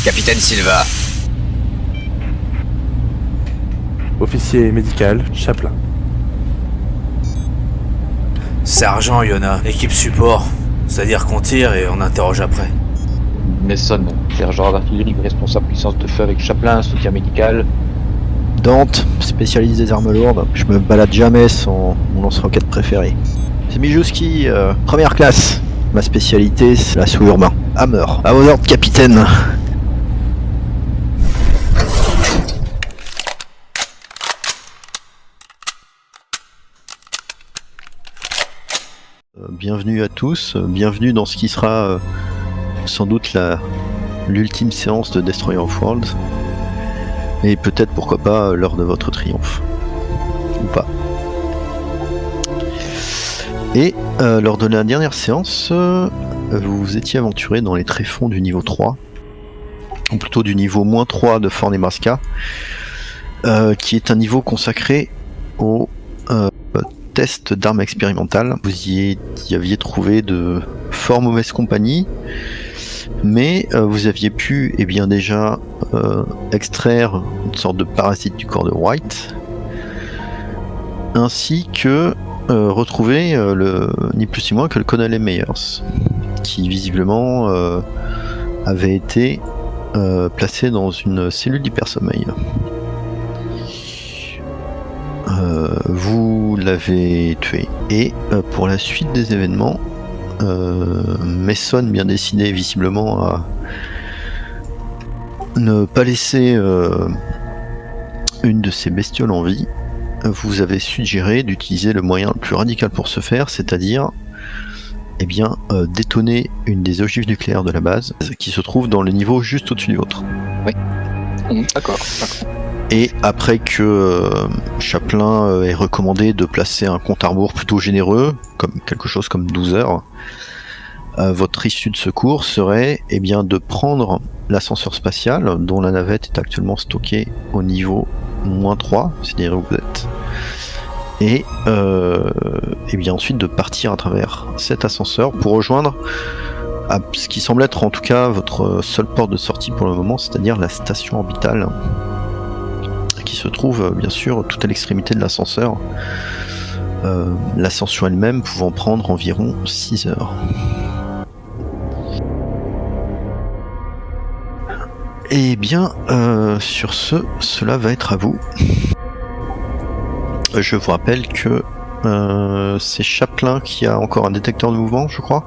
Capitaine Silva. Officier médical, Chaplin. Sergent Yona, équipe support. C'est-à-dire qu'on tire et on interroge après. Mason, sergent d'artillerie, responsable puissance de feu avec Chaplin, soutien médical. Dante, spécialiste des armes lourdes. Je me balade jamais sans mon lance-roquette préféré. C'est Mijouski, première classe. Ma spécialité, c'est l'assaut urbain. Hammer. À vos ordres, capitaine. Bienvenue à tous, bienvenue dans ce qui sera sans doute l'ultime séance de Destroyer of Worlds. Et peut-être, pourquoi pas, l'heure de votre triomphe. Ou pas. Et lors de la dernière séance, vous vous étiez aventuré dans les tréfonds du niveau 3, ou plutôt du niveau -3 de Fort Nebraska, qui est un niveau consacré au test d'armes expérimentales. Vous y aviez trouvé de fort mauvaises compagnies, mais vous aviez pu déjà extraire une sorte de parasite du corps de White, ainsi que retrouver ni plus ni moins que le colonel Meyers, qui visiblement avait été placé dans une cellule d'hypersommeil. Vous l'avez tué. Et pour la suite des événements, Mason, bien décidé visiblement à ne pas laisser une de ces bestioles en vie, vous avez suggéré d'utiliser le moyen le plus radical pour ce faire, c'est-à-dire détonner une des ogives nucléaires de la base, qui se trouve dans le niveau juste au-dessus du vôtre. Oui. D'accord. Et après que Chaplin ait recommandé de placer un compte à rebours plutôt généreux, comme quelque chose comme 12 heures, votre issue de secours serait de prendre l'ascenseur spatial, dont la navette est actuellement stockée au niveau -3, c'est-à-dire où vous êtes, et ensuite de partir à travers cet ascenseur pour rejoindre ce qui semble être en tout cas votre seule porte de sortie pour le moment, c'est-à-dire la station orbitale, qui se trouve bien sûr tout à l'extrémité de l'ascenseur, l'ascension elle-même pouvant prendre environ 6 heures. Et sur cela va être à vous. Je vous rappelle que c'est Chaplin qui a encore un détecteur de mouvement, je crois.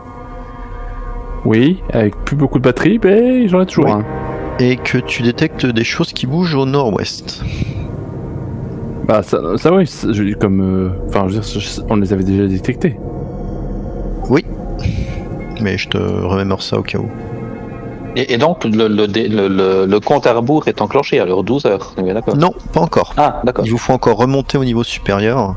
Oui, avec plus beaucoup de batterie, mais j'en ai toujours un. Et que tu détectes des choses qui bougent au nord-ouest. Bah ça oui, on les avait déjà détectés. Oui, mais je te remémore ça au cas où. Et donc le compte à rebours est enclenché à l'heure 12 heures, on est d'accord? Non, pas encore. Ah, d'accord. Il vous faut encore remonter au niveau supérieur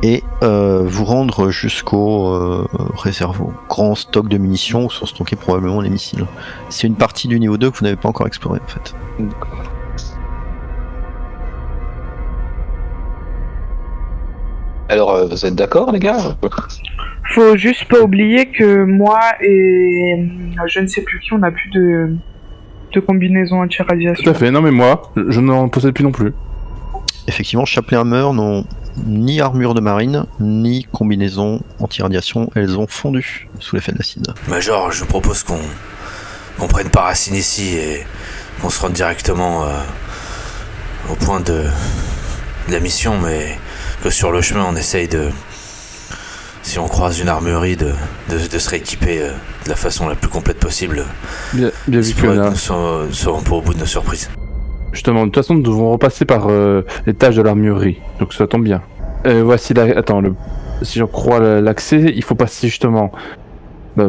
et vous rendre jusqu'au réservoir, grand stock de munitions où sont stockés probablement les missiles. C'est une partie du niveau 2 que vous n'avez pas encore exploré en fait. D'accord. Alors, vous êtes d'accord, les gars? Faut juste pas oublier que moi et je ne sais plus qui, on a plus de combinaison anti-radiation. Tout à fait, non mais moi, je n'en possède plus non plus. Effectivement, Chaplin et Hammer n'ont ni armure de marine, ni combinaison anti-radiation, elles ont fondu sous l'effet de l'acide. Major, je propose qu'on prenne Paracine ici et qu'on se rende directement au point de la mission, mais que sur le chemin on essaye de si on croise une armurerie, de se rééquiper de la façon la plus complète possible. Bien Il vu se que pourrait que là, nous serons pas au bout de nos surprises. justement, de toute façon, nous devons repasser par l'étage de l'armurerie, donc ça tombe bien. Voici la... Attends, si j'en crois l'accès, il faut passer justement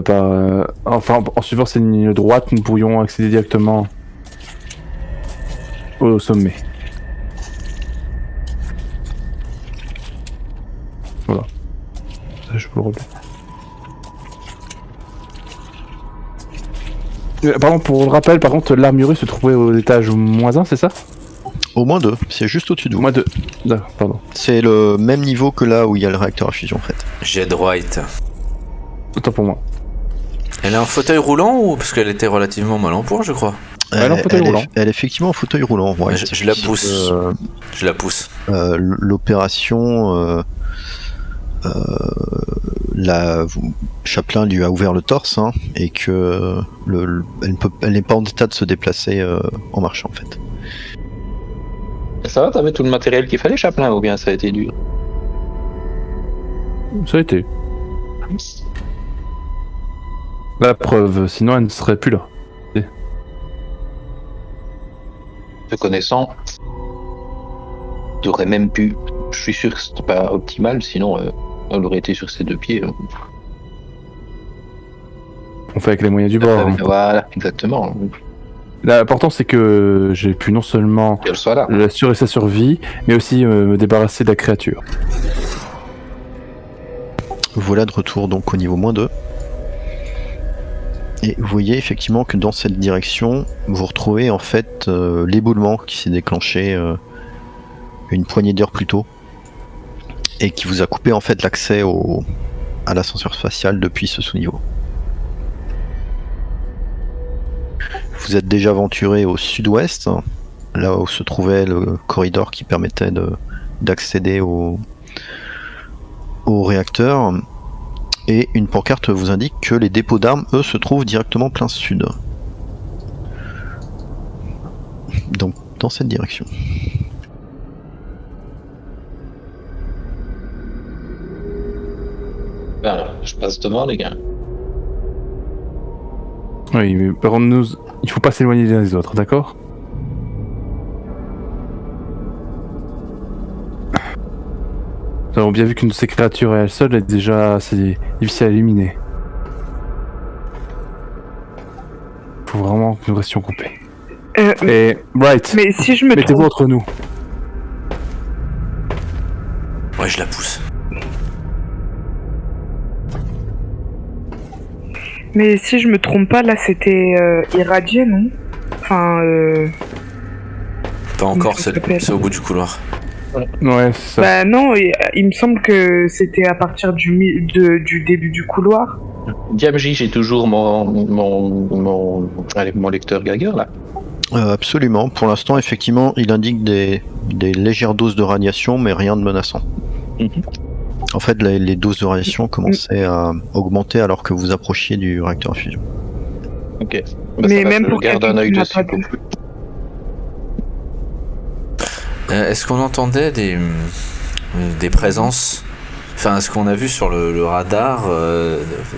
par... Enfin, en suivant cette ligne droite, nous pourrions accéder directement au sommet. Voilà. Ça, je peux le relever. Pardon, pour le rappel, par contre, l'armurerie se trouvait au étage -1, c'est ça? Au moins 2, c'est juste au-dessus de vous. -2. D'accord, pardon. C'est le même niveau que là où il y a le réacteur à fusion en fait. Jed White. Autant pour moi. Elle a un fauteuil roulant ou parce qu'elle était relativement mal en point, je crois. Elle est en fauteuil roulant. Elle est effectivement en fauteuil roulant. Ouais, Je la pousse. Je la pousse. L'opération, Chaplin lui a ouvert le torse hein, et que elle n'est pas en état de se déplacer en marchant en fait. Et ça va, t'avais tout le matériel qu'il fallait, Chaplin, ou bien ça a été dur? Ça a été. La preuve, sinon elle ne serait plus là. Te connaissant, t'aurais même pu. Je suis sûr que c'était pas optimal, sinon elle aurait été sur ses 2 pieds. On fait avec les moyens du bord. Hein. Voilà, exactement. L'important c'est que j'ai pu non seulement Qu'elle soit là. assurer sa survie, mais aussi me débarrasser de la créature. Voilà de retour donc au niveau -2. Et vous voyez effectivement que dans cette direction, vous retrouvez en fait l'éboulement qui s'est déclenché une poignée d'heures plus tôt et qui vous a coupé en fait l'accès à l'ascenseur spatial depuis ce sous-niveau. Vous êtes déjà aventuré au sud-ouest, là où se trouvait le corridor qui permettait d'accéder au réacteur. Et une pancarte vous indique que les dépôts d'armes, eux, se trouvent directement plein sud. Donc, dans cette direction. Ben, je passe devant, les gars. Oui, mais par contre, il faut pas s'éloigner les uns des autres, d'accord? Nous avons bien vu qu'une de ces créatures à elle seule est déjà assez difficile à éliminer. Faut vraiment que nous restions coupés. Et Bright, Mais si je me mettez-vous trompe, entre nous. Ouais, je la pousse. mais si je me trompe pas, là c'était irradié, non? Enfin, Pas encore, Comment ça s'appelle c'est au bout du couloir. Ouais, c'est ça. bah non, il me semble que c'était à partir du début du couloir. Diamji, j'ai toujours mon lecteur Geiger, là. Absolument. Pour l'instant, effectivement, il indique des légères doses de radiation, mais rien de menaçant. Mhm. En fait, les doses de radiation commençaient à augmenter alors que vous approchiez du réacteur à fusion. Ok. Mais même je pour garde un quelqu'un œil qui n'a dessus. pas de- Est-ce qu'on entendait des présences? Enfin, est-ce qu'on a vu sur le radar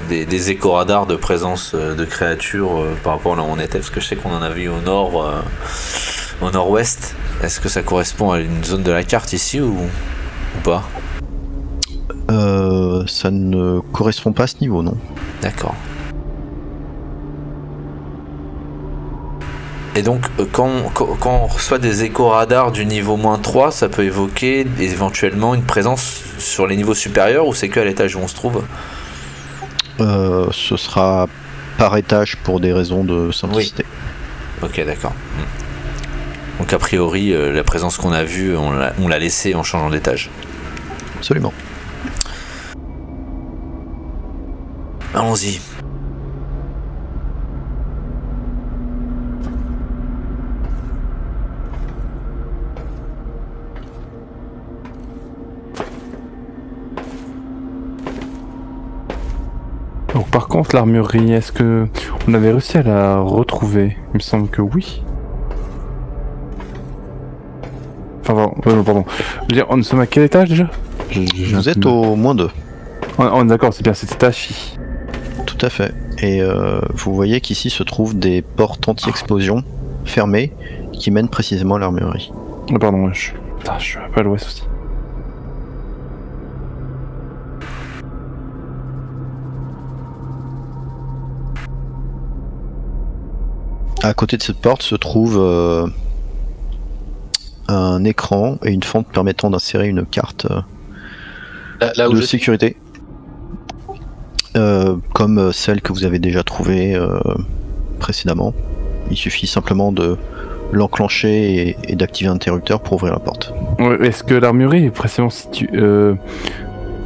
des éco-radars de présence de créatures par rapport à là où on était? Parce que je sais qu'on en a vu au nord, au nord-ouest. Est-ce que ça correspond à une zone de la carte ici ou pas? Ça ne correspond pas à ce niveau, non. D'accord. Et donc, quand on reçoit des éco-radars du niveau -3, ça peut évoquer éventuellement une présence sur les niveaux supérieurs ou c'est que à l'étage où on se trouve? Ce sera par étage pour des raisons de simplicité. Ok, d'accord. Donc a priori, la présence qu'on a vue, on l'a laissée en changeant d'étage. Absolument. Allons-y. Donc par contre, l'armurerie, est-ce que on avait réussi à la retrouver? Il me semble que oui. Enfin, pardon. Je veux dire, nous sommes à quel étage déjà? Vous êtes au -2. On est d'accord, c'est bien cet étage-ci. Tout à fait. Et vous voyez qu'ici se trouvent des portes anti-explosion fermées qui mènent précisément à l'armurerie. Oh, pardon, je suis pas à l'ouest aussi. À côté de cette porte se trouve un écran et une fente permettant d'insérer une carte Là où de je suis. sécurité. Comme celle que vous avez déjà trouvée précédemment. Il suffit simplement de l'enclencher et d'activer l'interrupteur pour ouvrir la porte. Ouais, est-ce que l'armurerie est précisément située...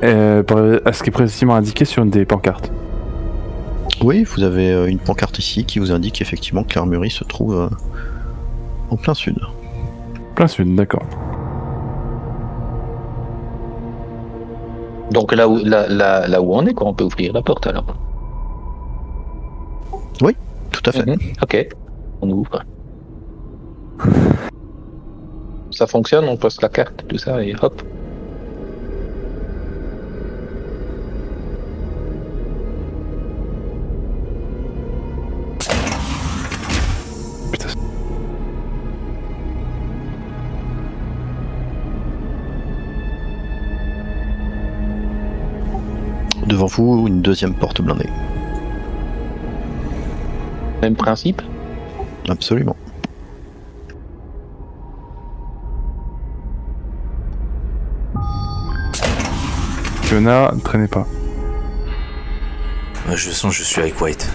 est-ce qu'elle est précisément indiquée sur une des pancartes? Oui, vous avez une pancarte ici qui vous indique effectivement que l'armurerie se trouve en plein sud. Plein sud, d'accord. Donc là où on est, quoi, on peut ouvrir la porte alors. Tout à fait. Ok, on ouvre. Ça fonctionne, on poste la carte, tout ça, et hop. Putain. Devant vous, une deuxième porte blindée. Même principe. Absolument. Fiona, ne traînez pas. De toute façon, je suis avec White.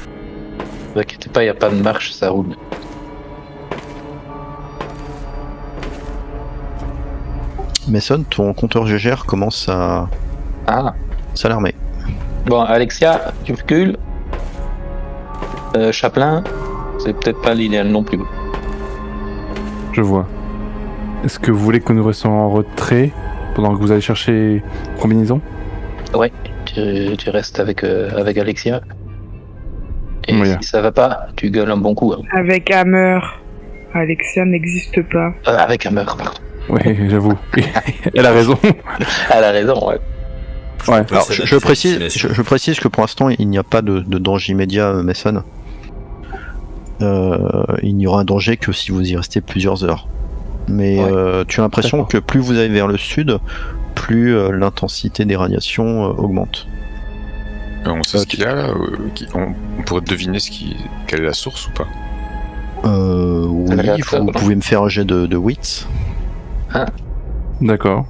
Ne vous inquiétez pas, il n'y a pas de marche, ça roule. Mason, ton compteur GGR commence à Ah. s'alarmer. Bon, Alexia, tu recules. Chaplin, c'est peut-être pas l'idéal non plus. Je vois. Est-ce que vous voulez que nous restions en retrait pendant que vous allez chercher combinaison? Ouais, tu restes avec Alexia. Et Oui. si ça va pas, tu gueules un bon coup. Hein. Avec Hammer. Alexia n'existe pas. Avec Hammer, pardon. Oui, j'avoue. Elle a raison. Elle a raison, ouais. Ouais. Alors, c'est je la précise, destination. je précise que pour l'instant, il n'y a pas de danger immédiat, Mason. Il n'y aura un danger que si vous y restez plusieurs heures. Mais Ouais. tu as l'impression D'accord. que plus vous allez vers le sud, plus l'intensité des radiations augmente. On sait ce qu'il y a là on pourrait deviner quelle est la source ou pas? Oui, Le réacteur, vous non pouvez me faire un jet de wits. D'accord.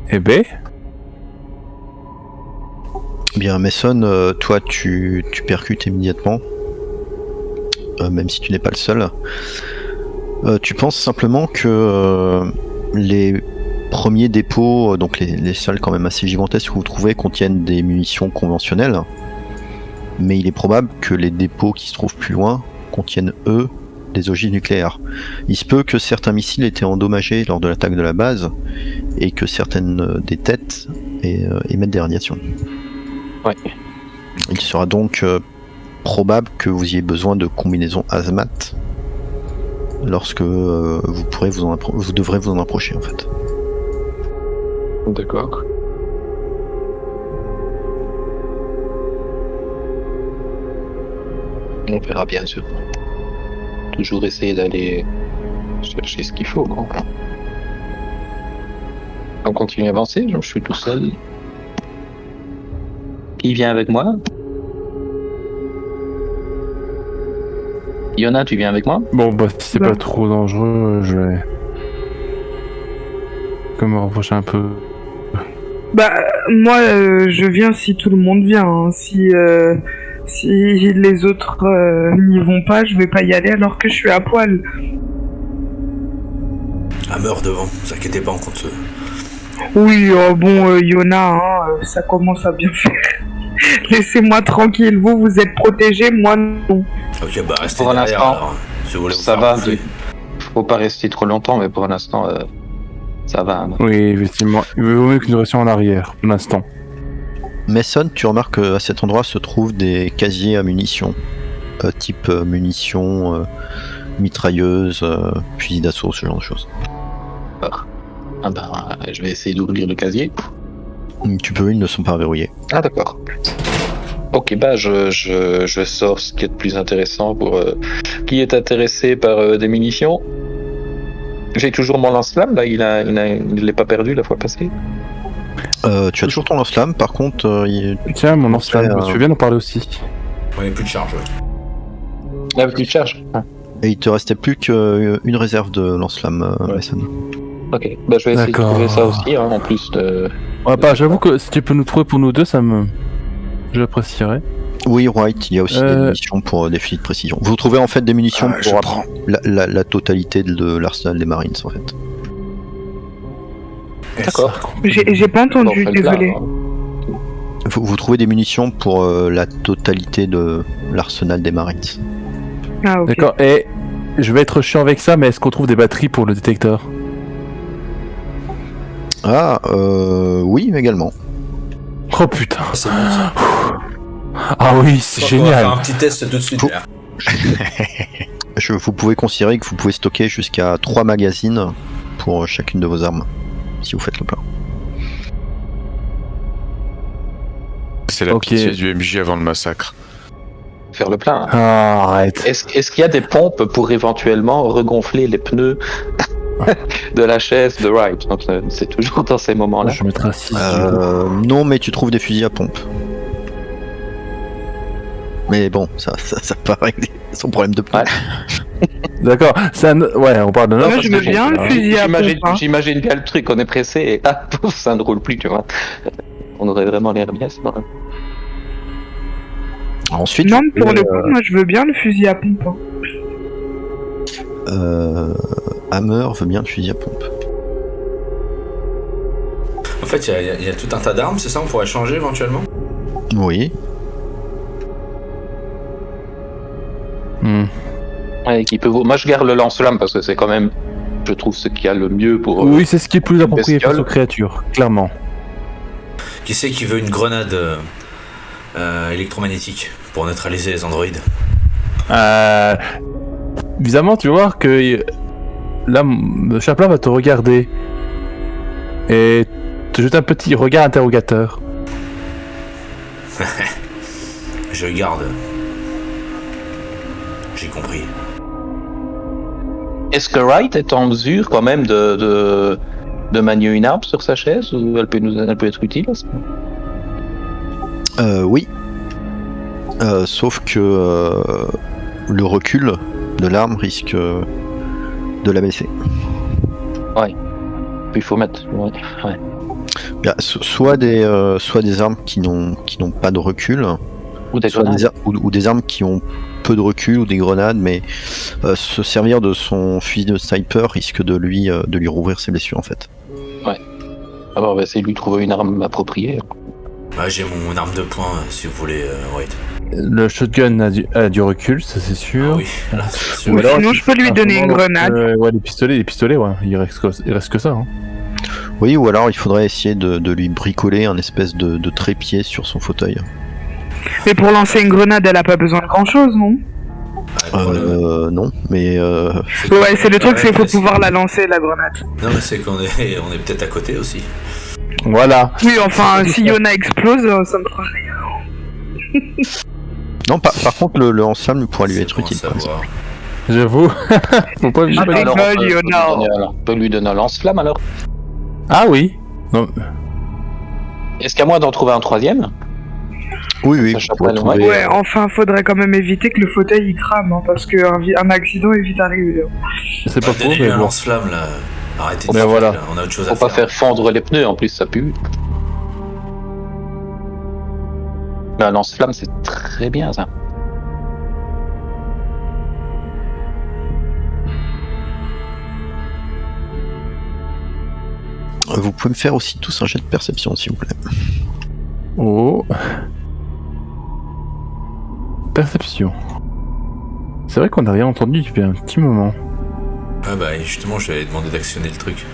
Eh ben, Bien, Mason, toi, tu percutes immédiatement, même si tu n'es pas le seul. Tu penses simplement que les premiers dépôts, donc les salles quand même assez gigantesques que vous trouvez, contiennent des munitions conventionnelles, mais il est probable que les dépôts qui se trouvent plus loin contiennent, eux, des ogives nucléaires. Il se peut que certains missiles aient été endommagés lors de l'attaque de la base, et que certaines des têtes émettent des radiations. Ouais. Il sera donc probable que vous ayez besoin de combinaisons hazmat lorsque vous devrez vous en approcher en fait. D'accord. On verra bien sûr. Toujours essayer d'aller chercher ce qu'il faut. Quoi. On continue à avancer, je suis tout seul. Qui vient avec moi? Yona, tu viens avec moi? bon, bah, si c'est Bah. pas trop dangereux, je vais. Comme me rapprocher un peu. Bah, moi, je viens si tout le monde vient. Hein. Si les autres n'y vont pas, je vais pas y aller alors que je suis à poil. Hammer devant, vous inquiétez pas, on compte. Oui, bon, Yona, hein, ça commence à bien faire. Laissez-moi tranquille. Vous êtes protégés, moi non. Ok, bah restez Pour derrière l'instant, alors. Si vous voulez vous ça faire va, bouffer. Faut pas rester trop longtemps, mais pour l'instant, ça va. Hein. Oui, effectivement. Il vaut mieux que nous restions en arrière, pour l'instant. Mason, tu remarques qu'à cet endroit se trouvent des casiers à munitions, type munitions, mitrailleuses, fusil d'assaut, ce genre de choses. Ah ben, je vais essayer d'ouvrir le casier. Tu peux, ils ne sont pas verrouillés. Ah d'accord. Ok, bah je sors ce qui est de plus intéressant pour qui est intéressé par des munitions. J'ai toujours mon lance-flamme, là, il l'est pas perdu la fois passée. Tu as toujours ton lance-flamme, par contre, Tiens, mon lance-flamme, Ouais, tu viens d'en parler aussi. Ouais, plus de charge. Il n'y a plus de charge. Ah. et il te restait plus qu'une réserve de lance-flamme, Ouais. Mason. Ok, bah je vais essayer de D'accord. trouver ça aussi, hein, en plus de... Ouais, bah, j'avoue que si tu peux nous trouver pour nous deux, je l'apprécierais. Oui, White, il y a aussi des Euh, munitions pour des fusils de précision. Vous trouvez en fait des munitions je pour prends. la totalité de l'arsenal des Marines, en fait. D'accord. J'ai pas Bon, entendu, on fait le désolé. plat, hein. Vous trouvez des munitions pour la totalité de l'arsenal des Marines. Ah, ok. D'accord, et je vais être chiant avec ça, mais est-ce qu'on trouve des batteries pour le détecteur? Ah, oui, également. Oh putain. C'est bon ça. Ah oui, c'est On va faire génial. un petit test tout de suite. Faut- là. Vous pouvez considérer que vous pouvez stocker jusqu'à 3 magazines pour chacune de vos armes, si vous faites le plein. C'est la Ok. pitié du MJ avant le massacre. Faire le plein. Hein. Ah, arrête. Est-ce qu'il y a des pompes pour éventuellement regonfler les pneus de la chaise de Wright? Donc c'est toujours dans ces moments-là. Je vais mettre un 6. Non, mais tu trouves des fusils à pompe. Mais bon, ça peut régler son problème de pneu. Ouais. D'accord, ouais, on parle de Moi, notre. je veux bien le fusil à J'imagine pompe. Hein. j'imagine bien le truc, on est pressé et ah, pouf, ça ne roule plus, tu vois. On aurait vraiment l'air bien, sinon. Ensuite, Non, vous pour pouvez, le coup, moi, je veux bien le fusil à pompe. Hein. Hammer veut bien le fusil à pompe. En fait, il y a tout un tas d'armes, c'est ça? On pourrait changer éventuellement? Oui. Ouais, qui peut Moi, je garde le lance-flamme parce que c'est quand même, je trouve, ce qu'il y a le mieux pour. Oui, c'est ce qui est plus approprié face bestiole. aux créatures, clairement. Qui c'est qui veut une grenade électromagnétique pour neutraliser les androïdes? Évidemment, tu vas voir que là, le chapeau va te regarder et te jeter un petit regard interrogateur. Je garde. J'ai compris. Est-ce que Wright est en mesure quand même de manier une arme sur sa chaise ou elle peut être utile? Oui. Sauf que le recul de l'arme risque de la baisser. Il faut mettre. Ouais. Bien, soit des armes qui n'ont pas de recul, Ou des soit grenades. ou des armes qui ont peu de recul ou des grenades, mais se servir de son fusil de sniper risque de lui rouvrir ses blessures en fait. Alors, on va essayer de lui trouver une arme appropriée. Ouais, j'ai mon arme de poing si vous voulez, White. Le shotgun a du recul, ça c'est Ah sûr. oui, là, c'est sûr. Ou sinon, je peux lui donner une grenade. Ouais, les pistolets, ouais, il reste que ça. Hein. Oui, ou alors il faudrait essayer de lui bricoler un espèce de trépied sur son fauteuil. Mais pour lancer une grenade, elle a pas besoin de grand chose, non? Ouais, le problème, Non, mais Ouais, c'est le truc, c'est qu'il faut pouvoir la lancer, la grenade. Non, mais c'est qu'on est, on est peut-être à côté aussi. Voilà. Oui, enfin, si Yona explose, ça me fera rien. non. Par contre, le lance-flamme pourra lui C'est être bon à utile. Par exemple. savoir. J'avoue. Faut pas Ah, oublier. mais- On peut lui donner un lance-flamme alors. Ah oui. Non. Est-ce qu'à moins d'en trouver un troisième? Oui, Ça vous chapeau, pourrez ouais. trouver, Ouais, enfin, faudrait quand même éviter que le fauteuil il crame, hein, parce qu'un accident est vite arrivé. Hein. C'est pas faux, Donnez-lui mais un bon. lance-flamme là. Arrêtez de Mais faire voilà. là. On a autre chose Faut à pas faire. faire fondre les pneus, en plus ça pue. Mais un lance-flamme, c'est très bien ça. Vous pouvez me faire aussi tous un jet de perception, s'il vous plaît. Oh. Perception. C'est vrai qu'on n'a rien entendu depuis un petit moment. Ah bah justement, je vais demander d'actionner le truc.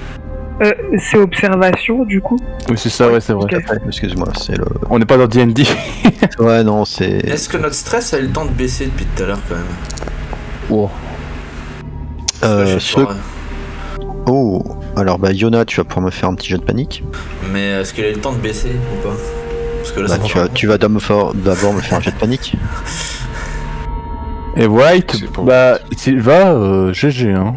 C'est observation, du coup. Oui, c'est ça, ouais, c'est vrai. Ok. Excuse-moi, c'est le. On n'est pas dans D&D. Ouais, non, c'est. Est-ce que notre stress a eu le temps de baisser depuis tout à l'heure quand même? Oh. Parce que je suis ceux- pas- Oh, alors bah Yona, tu vas pouvoir me faire un petit jet de panique. Mais est-ce qu'il a eu le temps de baisser ou pas? Parce que là, Bah, ça tu vas d'abord me faire un jet de panique. Et White, C'est pour- bah, Sylva, GG, hein.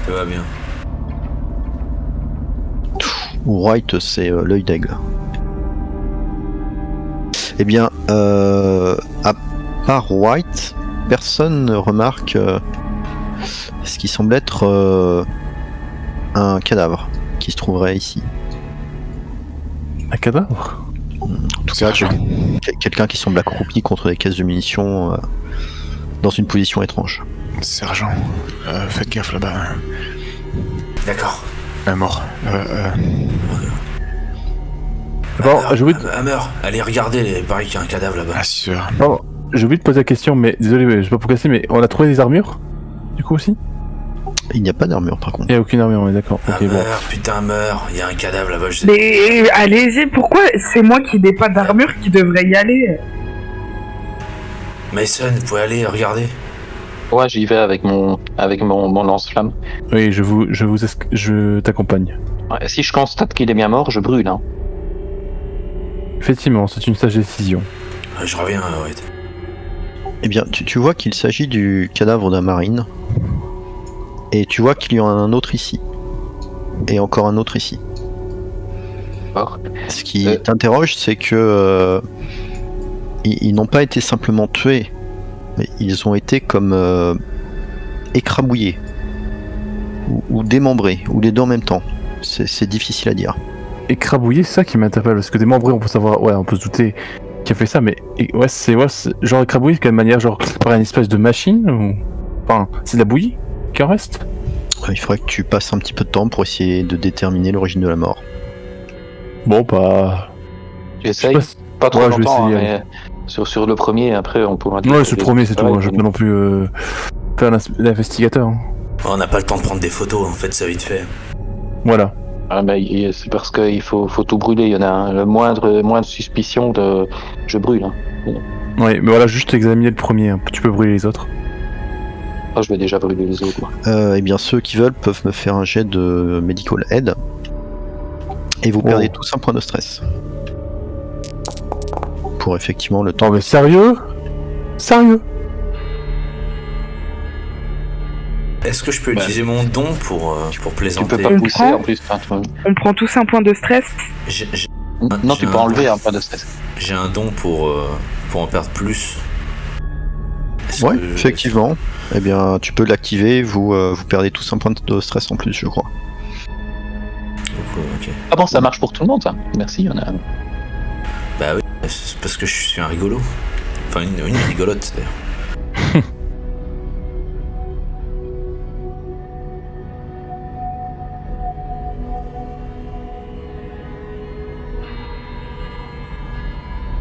ça va bien. White, c'est l'œil d'aigle. Eh bien, à part White, personne ne remarque ce qui semble être un cadavre qui se trouverait ici. Un cadavre? En tout cas, quelqu'un qui semble accroupi contre des caisses de munitions dans une position étrange. Sergent, faites gaffe là-bas. D'accord. Mort. Bon, j'ai oublié, Hammer, allez regarder, il paraît qu'il y a un cadavre là-bas. Ah, 6 heures. bon, j'ai oublié de poser la question, mais désolé, mais je sais pas pour casser, mais on a trouvé des armures? Du coup aussi? Il n'y a pas d'armure par contre. Il n'y a aucune armure, on est d'accord. Ok, Hammer, bon. putain, Hammer, il y a un cadavre là-bas, je sais. Mais allez-y, pourquoi c'est moi qui n'ai pas d'armure qui devrais y aller? Mason, vous pouvez aller regarder. Ouais, j'y vais avec mon lance-flamme. Oui, je t'accompagne. Ouais, si je constate qu'il est bien mort, je brûle. Hein. Effectivement, c'est une sage décision. Je reviens, ouais. Eh bien, tu vois qu'il s'agit du cadavre d'un marine. Et tu vois qu'il y en a un autre ici. Et encore un autre ici. D'accord. Ce qui t'interroge, c'est que ils n'ont pas été simplement tués, mais ils ont été comme écrabouillés ou démembrés, ou les deux en même temps. C'est difficile à dire. Écrabouillé, c'est ça qui m'interpelle, parce que démembré, on peut savoir, ouais, on peut se douter qui a fait ça, mais ouais, c'est genre écrabouillé de quelle manière, genre par une espèce de machine ou... Enfin, c'est de la bouillie qui en reste? Il faudrait que tu passes un petit peu de temps pour essayer de déterminer l'origine de la mort. Bon, bah... J'essaye. je sais Pas trop Ouais, je vais longtemps, hein, essayer. mais sur le premier, après on pourra... Ouais, c'est le premier, c'est tout, hein, je vais pas non plus faire l'investigateur. Hein. On n'a pas le temps de prendre des photos, en fait, ça vite fait. Voilà. Ah, bah, c'est parce qu'il faut tout brûler. Il y en a le moindre suspicion de... Je brûle. Hein. Ouais, mais voilà, juste examiner le premier, hein. Tu peux brûler les autres. Ah, je vais déjà brûler les autres. Moi. Eh bien, ceux qui veulent peuvent me faire un jet de medical aid. Et vous perdez tous un point de stress. Pour effectivement le temps. Non mais sérieux? Sérieux? Est-ce que je peux utiliser mon don pour Tu plaisanter? peux pas On pousser prend en plus. Enfin, On prend tous un point de stress? non, tu peux enlever un point de stress. J'ai un don pour en perdre plus. Est-ce Ouais, que- effectivement. Eh bien, tu peux l'activer. Vous perdez tous un point de stress en plus, je crois. Ok. Ah bon, ça marche pour tout le monde, ça. Merci, il y en a... Bah oui, c'est parce que je suis un rigolo. Enfin, une rigolote, d'ailleurs.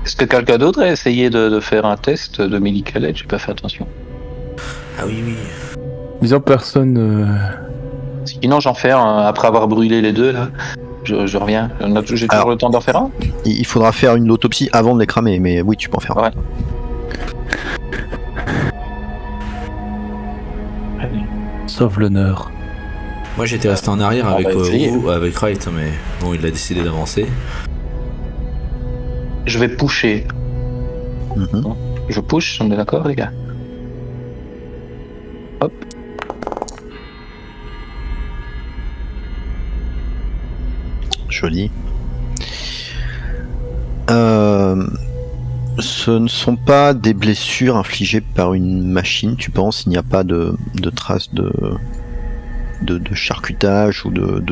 Est-ce que quelqu'un d'autre a essayé de faire un test de medical aid? J'ai pas fait attention. Ah oui, oui. Disons personne... Sinon, j'en fais un après avoir brûlé les deux, là. Je reviens. J'ai toujours Alors- le temps d'en faire un? Il faudra faire une autopsie avant de les cramer, mais oui, tu peux en faire. Ouais. Sauve l'honneur. Moi, j'étais resté en arrière On avec, va essayer. avec Wright, mais bon, il a décidé d'avancer. Je vais pusher. Mhm. Je push, on est d'accord, les gars? Hop. Joli. Ce ne sont pas des blessures infligées par une machine, tu penses? Il n'y a pas de traces de charcutage ou de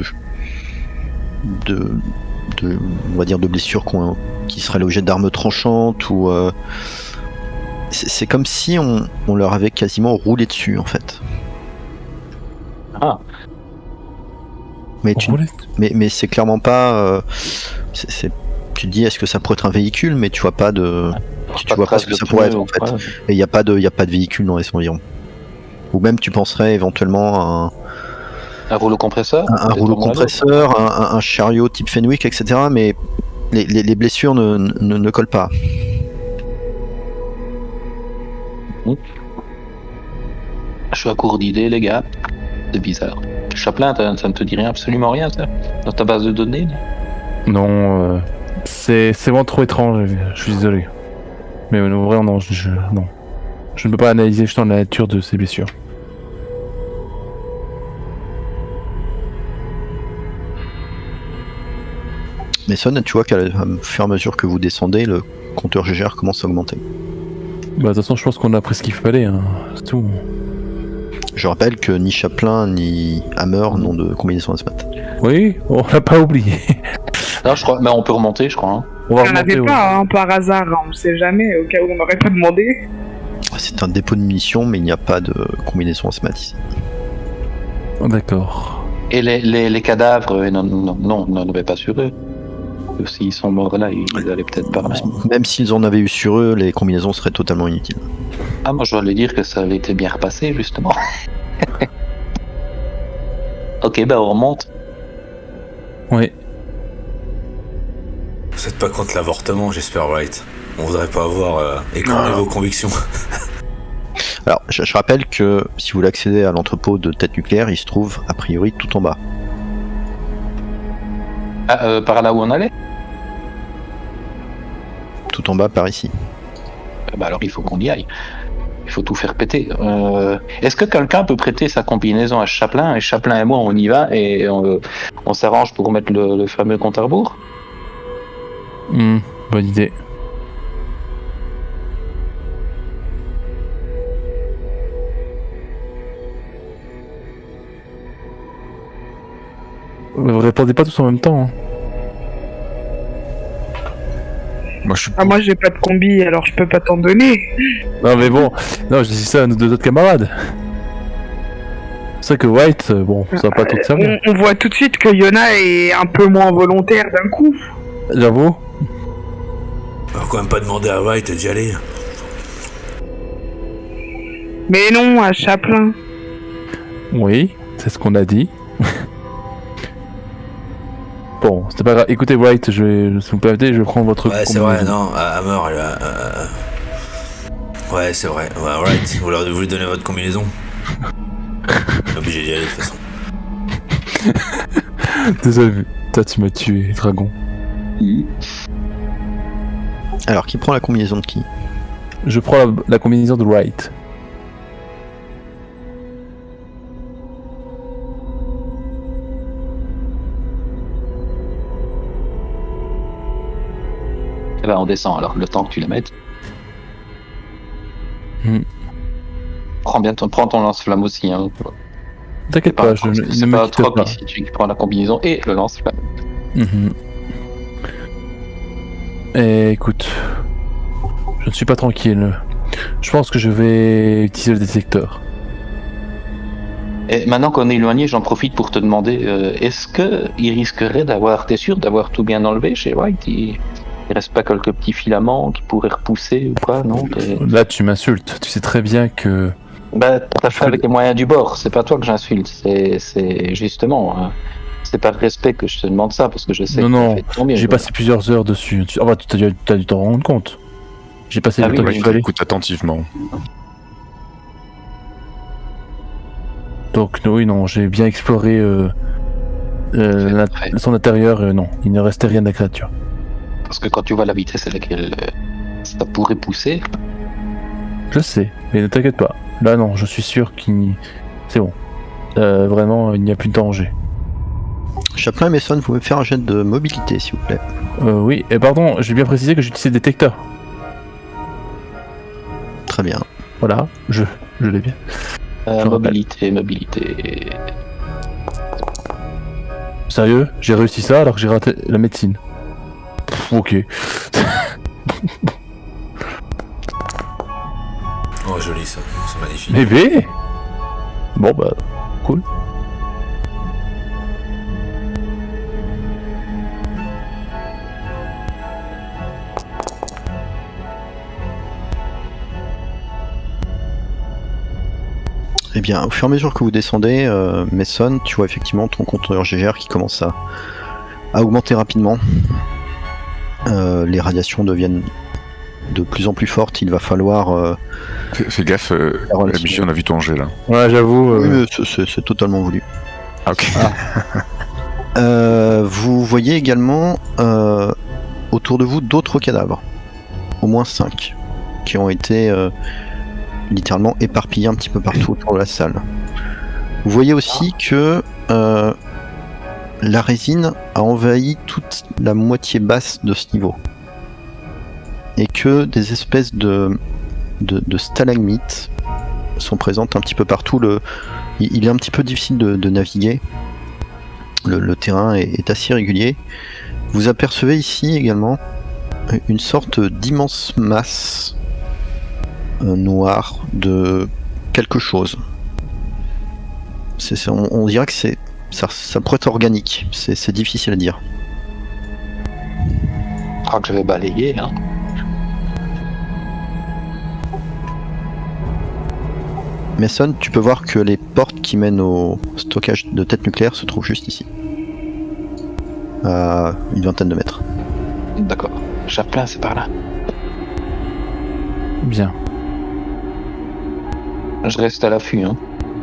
on va dire de blessures qui seraient l'objet d'armes tranchantes ou c'est comme si on leur avait quasiment roulé dessus en fait. Ah. Mais mais c'est clairement pas tu te dis est-ce que ça pourrait être un véhicule, mais tu vois pas tu vois pas ce que ça pourrait être en fait. Et il y a pas de véhicule dans les environs. Ou même tu penserais éventuellement à Un rouleau compresseur. un rouleau compresseur, un chariot type Fenwick, etc. Mais les blessures ne collent pas. Je suis à court d'idées, les gars. C'est bizarre. Chaplin, ça ne te dit rien, absolument rien, ça, dans ta base de données là. Non, c'est vraiment trop étrange, je suis désolé. Mais vraiment, non, non. Je ne peux pas analyser justement la nature de ces blessures. Mason, tu vois qu'à fur et à mesure que vous descendez, le compteur GGR commence à augmenter. Bah, de toute façon, je pense qu'on a pris ce qu'il fallait, hein. C'est tout. Je rappelle que ni Chaplin ni Hammer n'ont de combinaison ASMAT. Oui, on l'a pas oublié. Non, je crois, mais on peut remonter, je crois. Hein. On va Il n'y en avait remonter, pas, hein, par hasard, hein, on sait jamais, au cas où on n'aurait pas demandé. C'est un dépôt de munitions, mais il n'y a pas de combinaison ASMAT ici. ouais. D'accord. Et les cadavres, non, n'en avait pas sur eux. S'ils sont morts là, ils allaient peut-être par là. Même s'ils en avaient eu sur eux, les combinaisons seraient totalement inutiles. Ah, moi, je voulais dire que ça avait été bien repassé, justement. Ok, bah on remonte. Oui. Vous êtes pas contre l'avortement, j'espère, Wright. On voudrait pas avoir écorné vos convictions. Alors, je rappelle que si vous voulez accéder à l'entrepôt de tête nucléaire, il se trouve a priori tout en bas. Ah, par là où on allait. Tout en bas par ici. Bah alors il faut qu'on y aille. Il faut tout faire péter. Est-ce que quelqu'un peut prêter sa combinaison à Chaplin, et Chaplin et moi on y va et on s'arrange pour mettre le fameux compte à rebours? Bonne idée. Vous répondez pas tous en même temps. Hein. Moi, je suis Ah, moi j'ai pas de combi, alors je peux pas t'en donner. Non mais bon, non, je dis ça à nos deux autres camarades. C'est vrai que White, bon, ça va pas tout servir. On voit tout de suite que Yona est un peu moins volontaire d'un coup. J'avoue. On va quand même pas demander à Wright d'y aller. Mais non, à Chaplin. Oui, c'est ce qu'on a dit. Bon, c'était pas grave. Écoutez, White, si vous me permettez, je vais prendre votre. Ouais, c'est vrai, non, Hammer, ouais, c'est vrai. Ouais, Wright, vous lui donnez votre combinaison. Obligé d'y aller de toute façon. Désolé, toi tu m'as tué, dragon. Alors, qui prend la combinaison de qui? Je prends la combinaison de White. Eh ben on descend alors, le temps que tu la mettes. Prends ton lance-flamme aussi. Hein. T'inquiète pas, il ne c'est me pas quitte trop pas. ici, tu prends la combinaison et le lance-flamme. Et écoute, je ne suis pas tranquille. Je pense que je vais utiliser le détecteur. Et maintenant qu'on est éloigné, j'en profite pour te demander, est-ce que il risquerait d'avoir, t'es sûr d'avoir tout bien enlevé chez White? Il reste pas quelques petits filaments qui pourraient repousser ou quoi, non? Là, tu m'insultes. Tu sais très bien que. Bah, t'as fait avec les moyens du bord. C'est pas toi que j'insulte. C'est justement. Hein, c'est par respect que je te demande ça parce que je sais que Non, t'as fait de ton mieux. j'ai passé plusieurs heures dessus. Ah bah, tu as dû t'en rendre compte. J'ai passé Ah le oui, temps oui, qu'il oui. fallait. écoute attentivement. Donc, oui, non, j'ai bien exploré Fait. son intérieur. Non, il ne restait rien de la créature. Parce que quand tu vois la vitesse à laquelle ça pourrait pousser, Je sais, mais ne t'inquiète pas. Là, non, je suis sûr qu'il. C'est bon. Vraiment, il n'y a plus de danger. Chaplin et Mason, vous pouvez me faire un jet de mobilité, s'il vous plaît. Oui, et pardon, j'ai bien précisé que j'utilisais le détecteur. Très bien. Voilà, je l'ai bien. mobilité. Sérieux, j'ai réussi ça alors que j'ai raté la médecine. Pff, ok. Oh, joli ça, c'est magnifique. Bébé. Bon bah, cool. Eh bien, au fur et à mesure que vous descendez, Mason, tu vois effectivement ton compteur GGR qui commence à augmenter rapidement. Les radiations deviennent de plus en plus fortes. Il va falloir... Fais gaffe, relation. Michi, on a vu ton jet là. Ouais, j'avoue. Oui, mais c'est totalement voulu. Ah, ok. Vous voyez également autour de vous d'autres cadavres. Au moins 5. Qui ont été littéralement éparpillés un petit peu partout autour de la salle. Vous voyez aussi que la résine a envahi toute la moitié basse de ce niveau. Et que des espèces de stalagmites sont présentes un petit peu partout. Il est un petit peu difficile de naviguer. Le terrain est assez régulier. Vous apercevez ici également une sorte d'immense masse noire de quelque chose. On dirait que ça pourrait être organique. C'est difficile à dire. Je crois que je vais balayer. Hein. Mason, tu peux voir que les portes qui mènent au stockage de têtes nucléaires se trouvent juste ici. À une vingtaine de mètres. D'accord. Chaplin, c'est par là. Bien. Je reste à l'affût. Hein.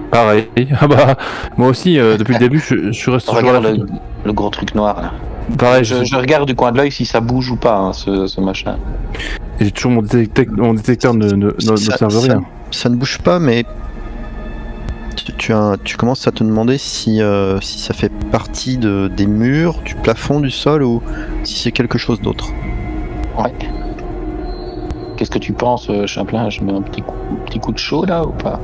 Pareil. Ah bah, moi aussi, depuis le début, je reste toujours à Regarde la le gros truc noir là. Pareil, Je regarde du coin de l'œil si ça bouge ou pas, hein, ce machin. j'ai toujours mon détecteur n'observe rien. Ça ne bouge pas, mais tu commences à te demander si ça fait partie des murs, du plafond, du sol, ou si c'est quelque chose d'autre. Ouais. Qu'est-ce que tu penses, Chaplin? Je mets un petit coup de chaud là ou pas?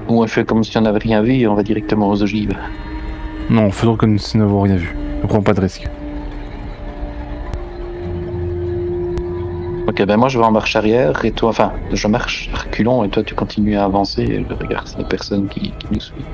Ou on fait comme si on n'avait rien vu et on va directement aux ogives? Non, faisons comme si nous n'avons rien vu. Ne prends pas de risque. Ok, ben moi je vais en marche arrière et toi, enfin, je marche reculons et toi tu continues à avancer et je regarde la personne qui nous suit.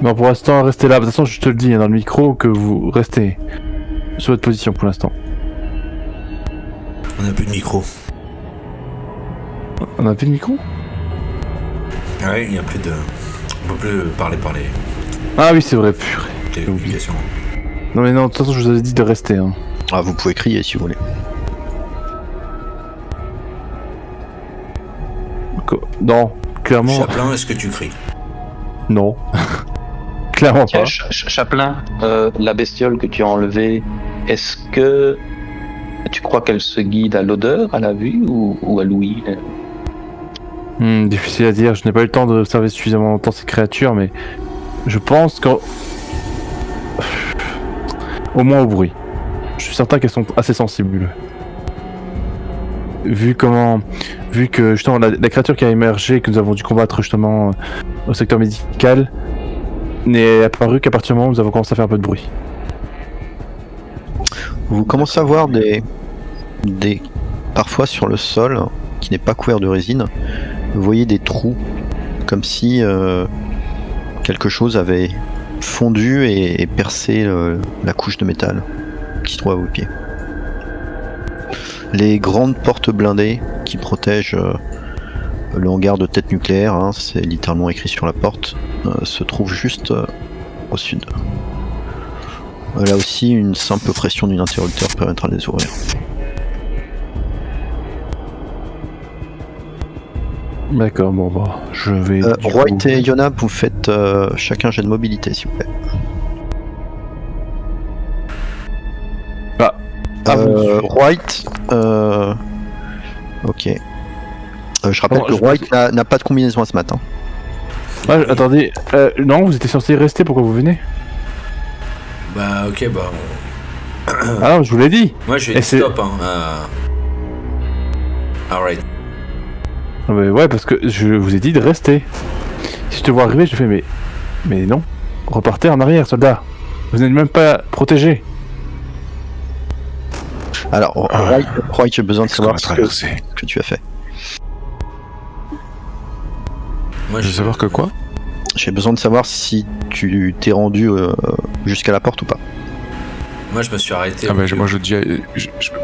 Non, pour l'instant, restez là. De toute façon, je te le dis dans le micro que vous restez sur votre position pour l'instant. On n'a plus de micro. On a plus de micro? Ouais, il n'y a plus de. On peut plus parler par les Ah oui, c'est vrai, purée. télécommunications. Non mais non, de toute façon, je vous avais dit de rester. Hein. Ah, vous pouvez crier si vous voulez. Non, clairement, Chaplin, est-ce que tu cries? non. Clairement pas. Chaplin, la bestiole que tu as enlevée, est-ce que tu crois qu'elle se guide à l'odeur, à la vue ou à l'ouïe? Difficile à dire, je n'ai pas eu le temps d'observer suffisamment longtemps ces créatures, mais je pense qu'au moins au bruit. Je suis certain qu'elles sont assez sensibles. Vu que justement la créature qui a émergé, que nous avons dû combattre justement au secteur médical, n'est apparue qu'à partir du moment où nous avons commencé à faire un peu de bruit. Vous commencez à voir des parfois sur le sol, qui n'est pas couvert de résine, vous voyez des trous, comme si quelque chose avait fondu et percé la couche de métal qui se trouve à vos pieds. Les grandes portes blindées qui protègent le hangar de tête nucléaire, hein, c'est littéralement écrit sur la porte, se trouvent juste au sud. Là aussi, une simple pression d'une interrupteur permettra de les ouvrir. D'accord, bon bah, je vais... Wright et Yona, vous faites chacun jet de mobilité, s'il vous plaît. Wright, ok. Je rappelle que Wright n'a pas de combinaison à ce matin. Ah, attendez, non, vous étiez censé rester, pourquoi vous venez? Bah, ok, bah. Ah non, je vous l'ai dit. Moi, je vais dire stop, hein. Alright. Ah bah ouais, parce que je vous ai dit de rester. Si je te vois arriver, je fais mais non. Repartez en arrière, soldat. Vous n'êtes même pas protégé. Alors, Wright, j'ai besoin de savoir ce que tu as fait. Moi, Je veux savoir que quoi? J'ai besoin de savoir si tu t'es rendu jusqu'à la porte ou pas. Moi, je me suis arrêté. Ah bah, moi je dis,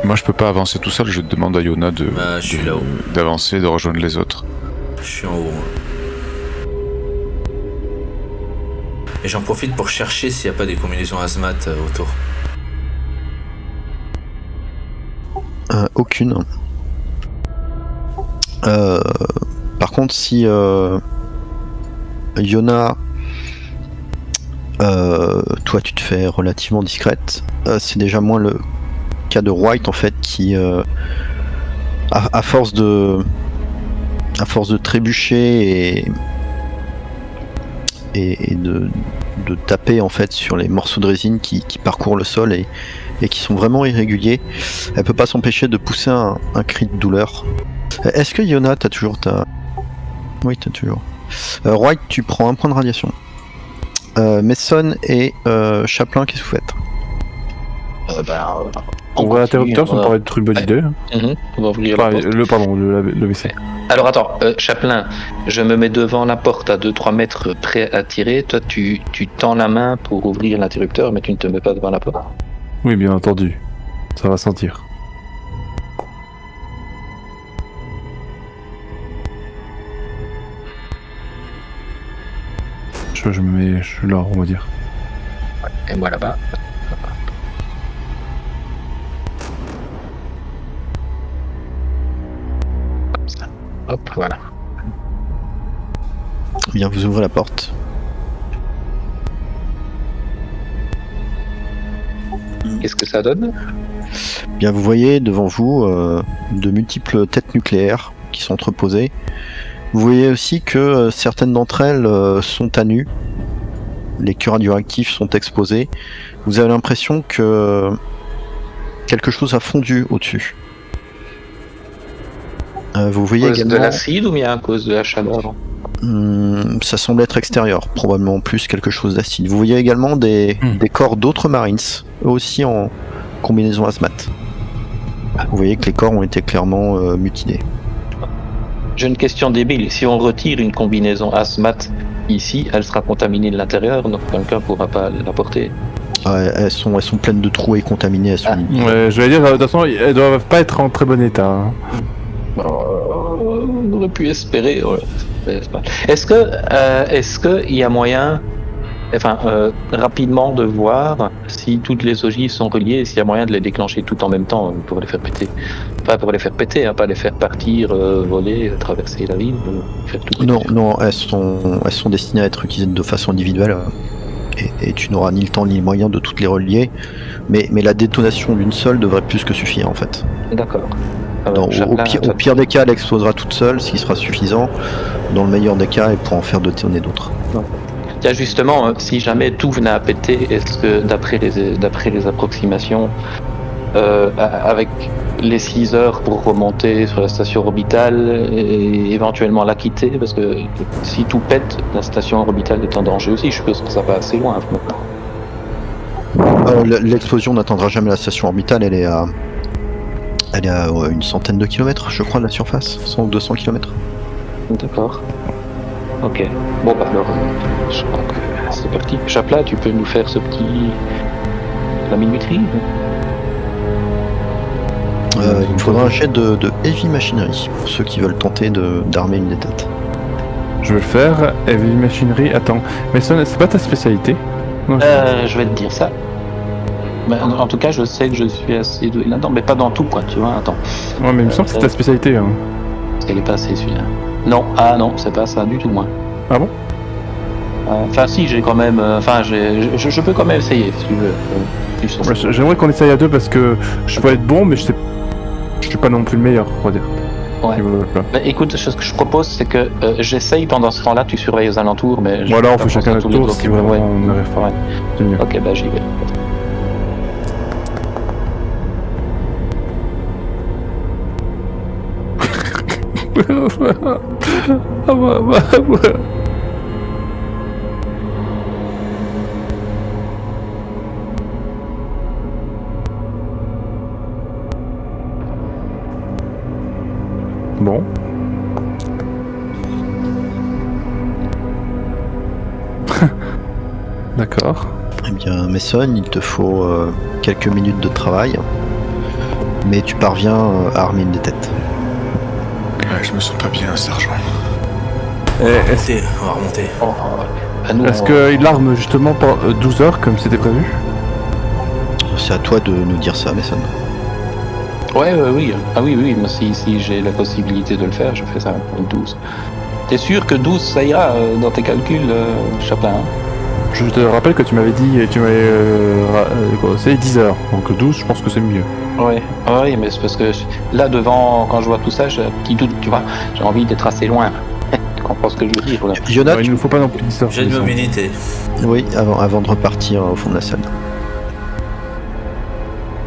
moi je peux pas avancer tout seul, je demande à Yona Je suis là-haut. d'avancer, de rejoindre les autres. Je suis en haut. Et j'en profite pour chercher s'il n'y a pas des combinaisons hazmat autour. Aucune. Par contre, si Yona, toi tu te fais relativement discrète, c'est déjà moins le cas de White en fait qui, à force de trébucher et de taper en fait sur les morceaux de résine qui parcourent le sol et qui sont vraiment irréguliers, elle peut pas s'empêcher de pousser un cri de douleur. Est-ce que Yona, t'as toujours ta... Oui, t'as toujours. White, tu prends un point de radiation. Mason et Chaplin, qu'est-ce que vous faites? On voit l'interrupteur, ça me paraît être une bonne idée. On va ouvrir la porte. Le WC. Alors attends, Chaplin, je me mets devant la porte à 2-3 mètres prêt à tirer. Toi, tu tends la main pour ouvrir l'interrupteur, mais tu ne te mets pas devant la porte. Oui, bien entendu. Ça va sentir. Je me mets là, on va dire. Et moi là-bas. Comme ça. Hop, voilà. Bien, vous ouvrez la porte. Qu'est-ce que ça donne? Bien, vous voyez devant vous de multiples têtes nucléaires qui sont entreposées. Vous voyez aussi que certaines d'entre elles sont à nu. Les queues radioactifs sont exposés. Vous avez l'impression que quelque chose a fondu au-dessus. Vous voyez À cause également... de l'acide ou bien à cause de la chaleur? Ça semble être extérieur, probablement plus quelque chose d'acide. Vous voyez également des corps d'autres Marines, eux aussi en combinaison hazmat. Vous voyez que les corps ont été clairement mutilés. J'ai une question débile. Si on retire une combinaison hazmat ici, elle sera contaminée de l'intérieur, donc quelqu'un ne pourra pas la porter. Elles sont pleines de trous et contaminées. Elles sont... Ouais, je vais dire, de toute façon, elles doivent pas être en très bon état. Hein. On aurait pu espérer. Ouais. Est-ce que il y a moyen, rapidement de voir si toutes les ogives sont reliées et s'il y a moyen de les déclencher tout en même temps pour les faire péter? Pas pour les faire péter, pas les faire partir, voler, traverser la ville, faire tout. Non, elles sont destinées à être utilisées de façon individuelle et tu n'auras ni le temps ni les moyens de toutes les relier, mais la détonation d'une seule devrait plus que suffire en fait. D'accord. Au pire des cas, elle explosera toute seule, ce qui sera suffisant. Dans le meilleur des cas, elle pourra en faire détonner d'autres. Tiens, justement, si jamais tout venait à péter, est-ce que d'après les approximations, avec les 6 heures pour remonter sur la station orbitale et éventuellement la quitter, parce que si tout pète, la station orbitale est en danger aussi, je suppose que ça va assez loin. L'explosion n'atteindra jamais la station orbitale, elle est à une centaine de kilomètres, je crois, de la surface, 100 ou 200 km. D'accord. Ok. Bon, bah alors, je crois que c'est parti. Chaplin, tu peux nous faire la minuterie? Il faudra un jet de heavy machinery pour ceux qui veulent tenter d'armer une des têtes. Je vais le faire. Heavy machinery. Attends, mais c'est pas ta spécialité? Non, Je vais te dire ça. Mais en tout cas, je sais que je suis assez doué là-dedans, mais pas dans tout, quoi, tu vois. Attends. Ouais, mais il me semble que c'est ta spécialité. Hein. Parce qu'elle est pas assez celui-là. Non, non, c'est pas ça du tout, moi. Ah bon? Enfin, si, j'ai quand même. Je peux quand même essayer, si tu veux. Ouais, j'aimerais qu'on essaye à deux parce que je peux être bon, mais je suis pas non plus le meilleur, on va dire. Ouais. Bah, écoute, ce que je propose, c'est que j'essaye pendant ce temps-là, tu surveilles aux alentours, mais. Voilà, on fait chacun notre tour si vraiment on n'arrive pas. Ouais. C'est mieux. Ok, bah j'y vais. Bon. D'accord. Eh bien, Mason, il te faut quelques minutes de travail, mais tu parviens à armer une des têtes. Ouais, je me sens pas bien, sergent. On va remonter. Oh, bah, nous, Est-ce on- qu'il arme justement pour 12 heures comme c'était prévu? C'est à toi de nous dire ça, Mason. Ouais, oui. Ah oui, moi, si j'ai la possibilité de le faire, je fais ça pour 12. T'es sûr que 12, ça ira dans tes calculs, Chaplin, hein? Je te rappelle que tu m'avais dit, c'est 10 heures, donc 12 je pense que c'est mieux. Ouais, mais c'est parce que là, devant, quand je vois tout ça, j'ai un petit doute, tu vois. J'ai envie d'être assez loin. Tu comprends ce que je veux dire, là? Yona, Il ne nous faut pas non plus 10 heures. J'ai de mobilité. oui, avant de repartir au fond de la salle.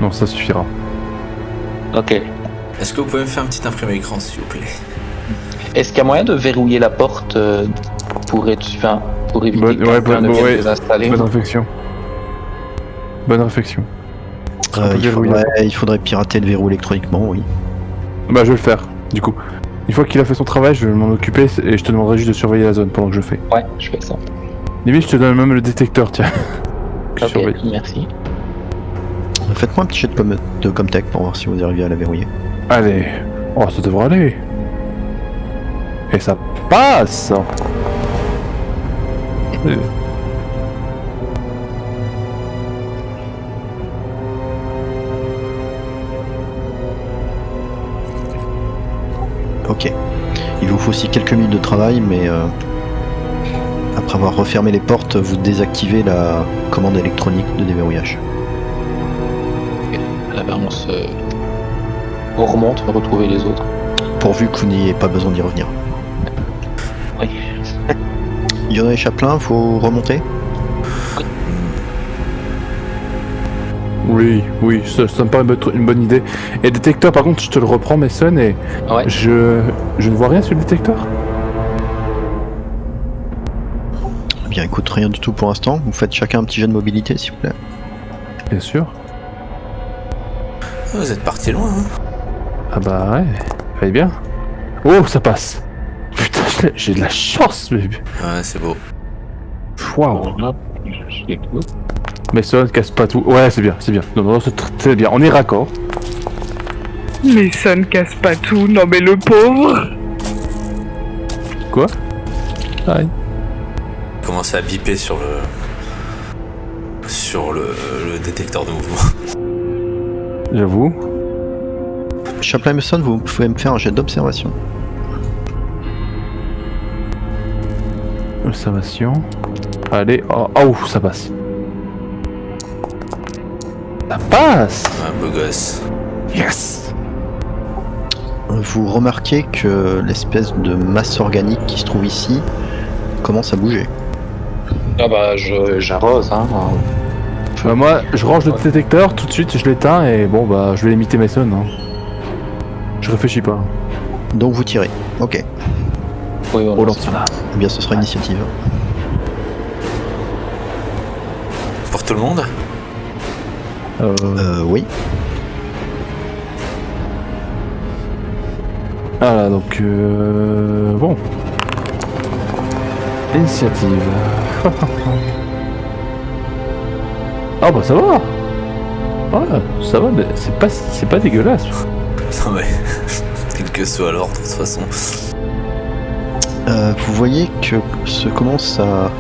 Non, ça suffira. Ok. Est-ce que vous pouvez me faire un petit imprimé écran, s'il vous plaît? Est-ce qu'il y a moyen de verrouiller la porte pour éviter que quelqu'un ne vienne désinstaller? Bonne réflexion. Bonne réflexion. Il faudrait pirater le verrou électroniquement, oui. Bah je vais le faire, du coup. Une fois qu'il a fait son travail, je vais m'en occuper et je te demanderai juste de surveiller la zone pendant que je fais. Ouais, je fais ça. Limite, je te donne même le détecteur, tiens. Que je Ok, surveille. merci. Faites-moi un petit jet de Comtech pour voir si vous arrivez à la verrouiller. Allez. Oh, ça devrait aller. Et ça passe. Ok. Il vous faut aussi quelques minutes de travail, mais après avoir refermé les portes, vous désactivez la commande électronique de déverrouillage. Là, ben, on remonte, on va retrouver les autres. Pourvu que vous n'ayez pas besoin d'y revenir. Oui. Yona et Chaplin, faut remonter. Oui, ça me paraît être une bonne idée. Et le détecteur, par contre, je te le reprends, Mason, et Ouais. je ne vois rien sur le détecteur. Eh bien, écoute, rien du tout pour l'instant. Vous faites chacun un petit jet de mobilité, s'il vous plaît. Bien sûr. Vous êtes parti loin, hein? Ah bah ouais, fallait bien. Oh, ça passe. Putain, j'ai de la chance, mais... Ouais, c'est beau. Waouh. Mason, casse pas tout. Ouais, c'est bien. Non, c'est bien. On est raccord. Mais ça ne casse pas tout, non mais le pauvre. Quoi? Aïe. Commencez à biper sur le détecteur de mouvement. J'avoue. Chaplin et Mason, vous pouvez me faire un jet d'observation. Observation. Allez, oh, ça passe. Ça passe! Un beau gosse. Yes! Vous remarquez que l'espèce de masse organique qui se trouve ici commence à bouger. Ah bah, j'arrose, hein. Bah moi, je range le détecteur, tout de suite, je l'éteins et bon, bah, je vais imiter Mason. Hein. Je réfléchis pas. Donc vous tirez. Ok. Oui, Oh, lance là. Eh bien, ce sera initiative. Pour tout le monde? Oui. Ah, donc, bon. Initiative. Ah bah ça va. Ouais, ça va, mais c'est pas dégueulasse. Non mais, quel que soit l'ordre, de toute façon. Vous voyez que commence à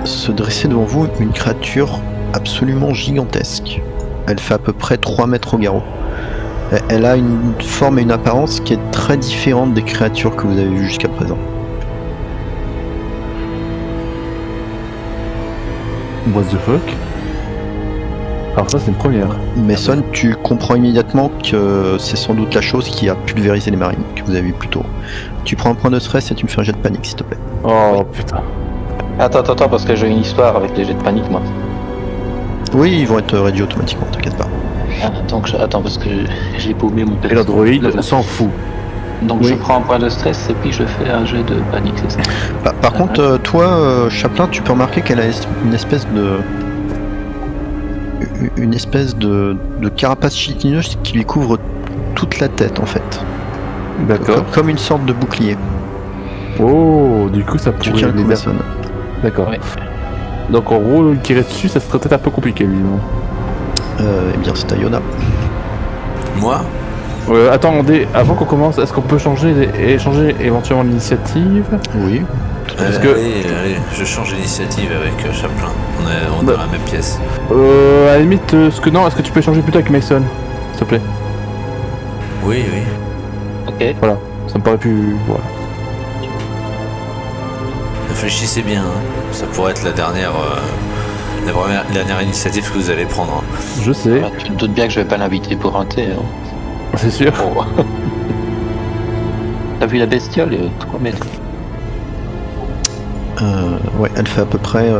se dresser devant vous une créature absolument gigantesque. Elle fait à peu près 3 mètres au garrot. Elle a une forme et une apparence qui est très différente des créatures que vous avez vues jusqu'à présent. What the fuck? Alors ça c'est une première. Mason, tu comprends immédiatement que c'est sans doute la chose qui a pulvérisé les marines que vous avez vu plus tôt. Tu prends un point de stress et tu me fais un jet de panique s'il te plaît. Oh putain. Attends, parce que j'ai une histoire avec les jets de panique, moi. Oui, ils vont être réduits automatiquement, t'inquiète pas. Attends, parce que j'ai paumé mon Et perso. l'android s'en fout. Donc Oui. je prends un point de stress et puis je fais un jet de panique, c'est ça? Par contre, toi, Chaplin, tu peux remarquer qu'elle a une espèce de carapace chitineuse qui lui couvre toute la tête en fait. D'accord. Comme une sorte de bouclier. Oh, du coup ça Tu pourrait tiens le coup, les Mason. D'accord. Ouais. Donc en gros, tirer dessus, ça serait peut-être un peu compliqué, évidemment. Eh bien, c'est à Yona. Moi Attendez, avant qu'on commence, est-ce qu'on peut échanger éventuellement l'initiative? Oui. Parce que- allez, je change d'initiative avec Chaplin. On est Bah. dans la même pièce. À la limite, est-ce que tu peux échanger plutôt avec Mason, s'il te plaît? Oui, oui. Ok. Ça me paraît plus... Voilà. Réfléchissez bien, hein. Ça pourrait être la dernière initiative que vous allez prendre. Hein. Je sais, Ah, tu te doutes bien que je vais pas l'inviter pour un thé. Hein. c'est sûr. Oh. T'as vu la bestiole, 3 mètres. Ouais, elle fait à peu près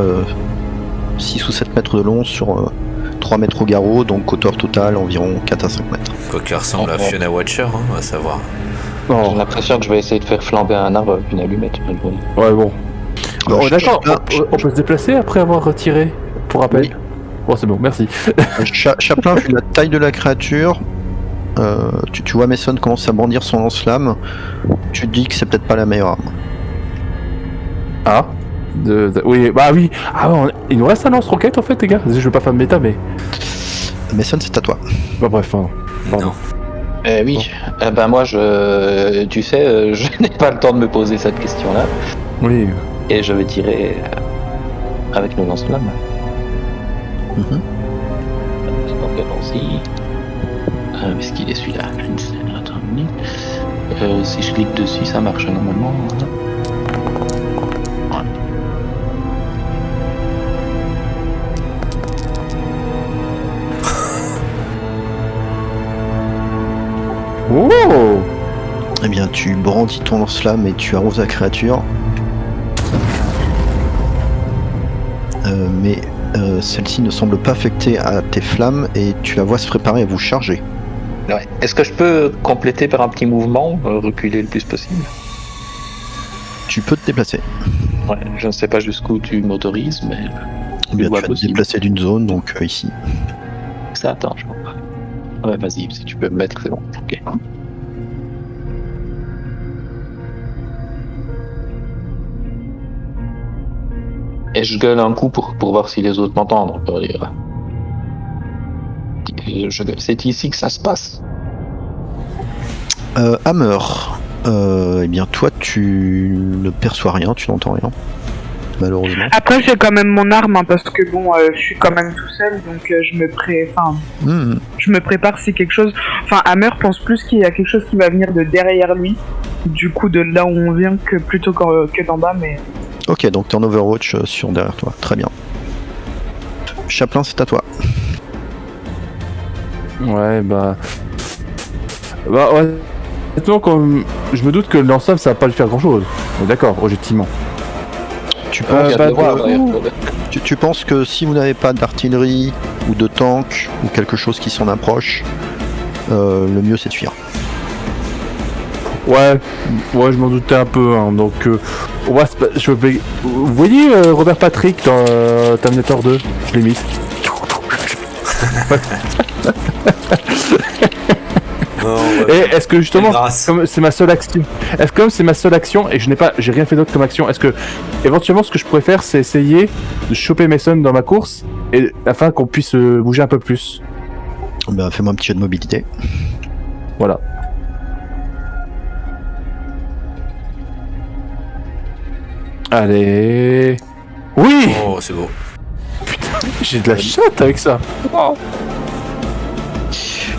6 ou 7 mètres de long sur 3 mètres au garrot, donc hauteur totale environ 4 à 5 mètres. Quoi qu'il ressemble à Fiona Watcher, hein, on va savoir. J'ai Non, l'impression que je vais essayer de faire flamber un arbre avec une allumette. Mais bon. ouais, bon. Bon, je- d'accord, je- on peut se déplacer après avoir retiré, pour rappel. Oui. Bon, c'est bon, merci. Chaplin, vu la taille de la créature, tu vois Mason commence à brandir son lance-flamme, tu te dis que c'est peut-être pas la meilleure arme. Ah oui, bah oui. Ah ouais, il nous reste un lance-roquette en fait, les gars. Je veux pas faire de méta, mais... Mason, c'est à toi. Bah bref, hein. Pardon. Non. Oui. Ben moi, tu sais, je n'ai pas le temps de me poser cette question-là. Oui. Et je vais tirer avec le lance-flamme. Mhm. Donc allons-y. Où est-ce qu'il est celui-là? Attends une minute. Si je clique dessus, ça marche normalement. Hein. Oh Eh bien, tu brandis ton lance-flamme et tu arroses la créature. Mais celle-ci ne semble pas affectée à tes flammes et tu la vois se préparer à vous charger. Ouais. Est-ce que je peux compléter par un petit mouvement, reculer le plus possible? Tu peux te déplacer. Ouais, je ne sais pas jusqu'où tu m'autorises, mais Eh bien, vois tu vas te possible. déplacer d'une zone, donc ici. ça attends, je vois pas. Ouais, vas-y, si tu peux me mettre, c'est bon. Ok. Et je gueule un coup pour voir si les autres m'entendent, on peut dire. Et c'est ici que ça se passe. Hammer, eh bien, toi, tu ne perçois rien, tu n'entends rien. Malheureusement. Après, j'ai quand même mon arme, hein, parce que bon, je suis quand même tout seul, donc je me prépare si quelque chose... Enfin, Hammer pense plus qu'il y a quelque chose qui va venir de derrière lui, du coup de là où on vient, que plutôt que d'en bas, mais... Ok, donc t'es en Overwatch sur derrière toi, très bien. Chaplin, c'est à toi. Ouais, bah... Bah, ouais. Maintenant, comme... Je me doute que l'ensemble, ça va pas lui faire grand-chose. D'accord, objectivement. Tu penses, Il y a bah, de voir, du derrière coup- toi. tu penses que si vous n'avez pas d'artillerie ou de tank ou quelque chose qui s'en approche, le mieux c'est de fuir. Ouais, je m'en doutais un peu, hein, donc... je vais... Vous voyez Robert Patrick dans Terminator 2, je l'ai mis. Non, Et est-ce que justement, grâce. comme c'est ma seule action, et j'ai rien fait d'autre comme action, est-ce que éventuellement ce que je pourrais faire, c'est essayer de choper Mason dans ma course et afin qu'on puisse bouger un peu plus. Ben, fais-moi un petit jeu de mobilité. Voilà. Allez. Oui, Oh, c'est beau. j'ai de la chatte avec ça. Oh.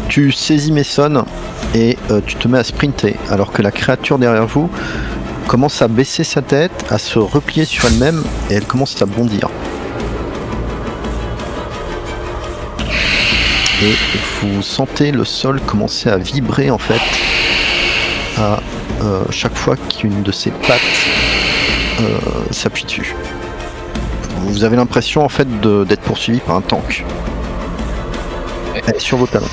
Tu saisis Mason et tu te mets à sprinter alors que la créature derrière vous commence à baisser sa tête, à se replier sur elle-même et elle commence à bondir. Et vous sentez le sol commencer à vibrer en fait à chaque fois qu'une de ses pattes s'appuie dessus. Vous avez l'impression en fait d'être poursuivi par un tank. Elle est sur vos talons.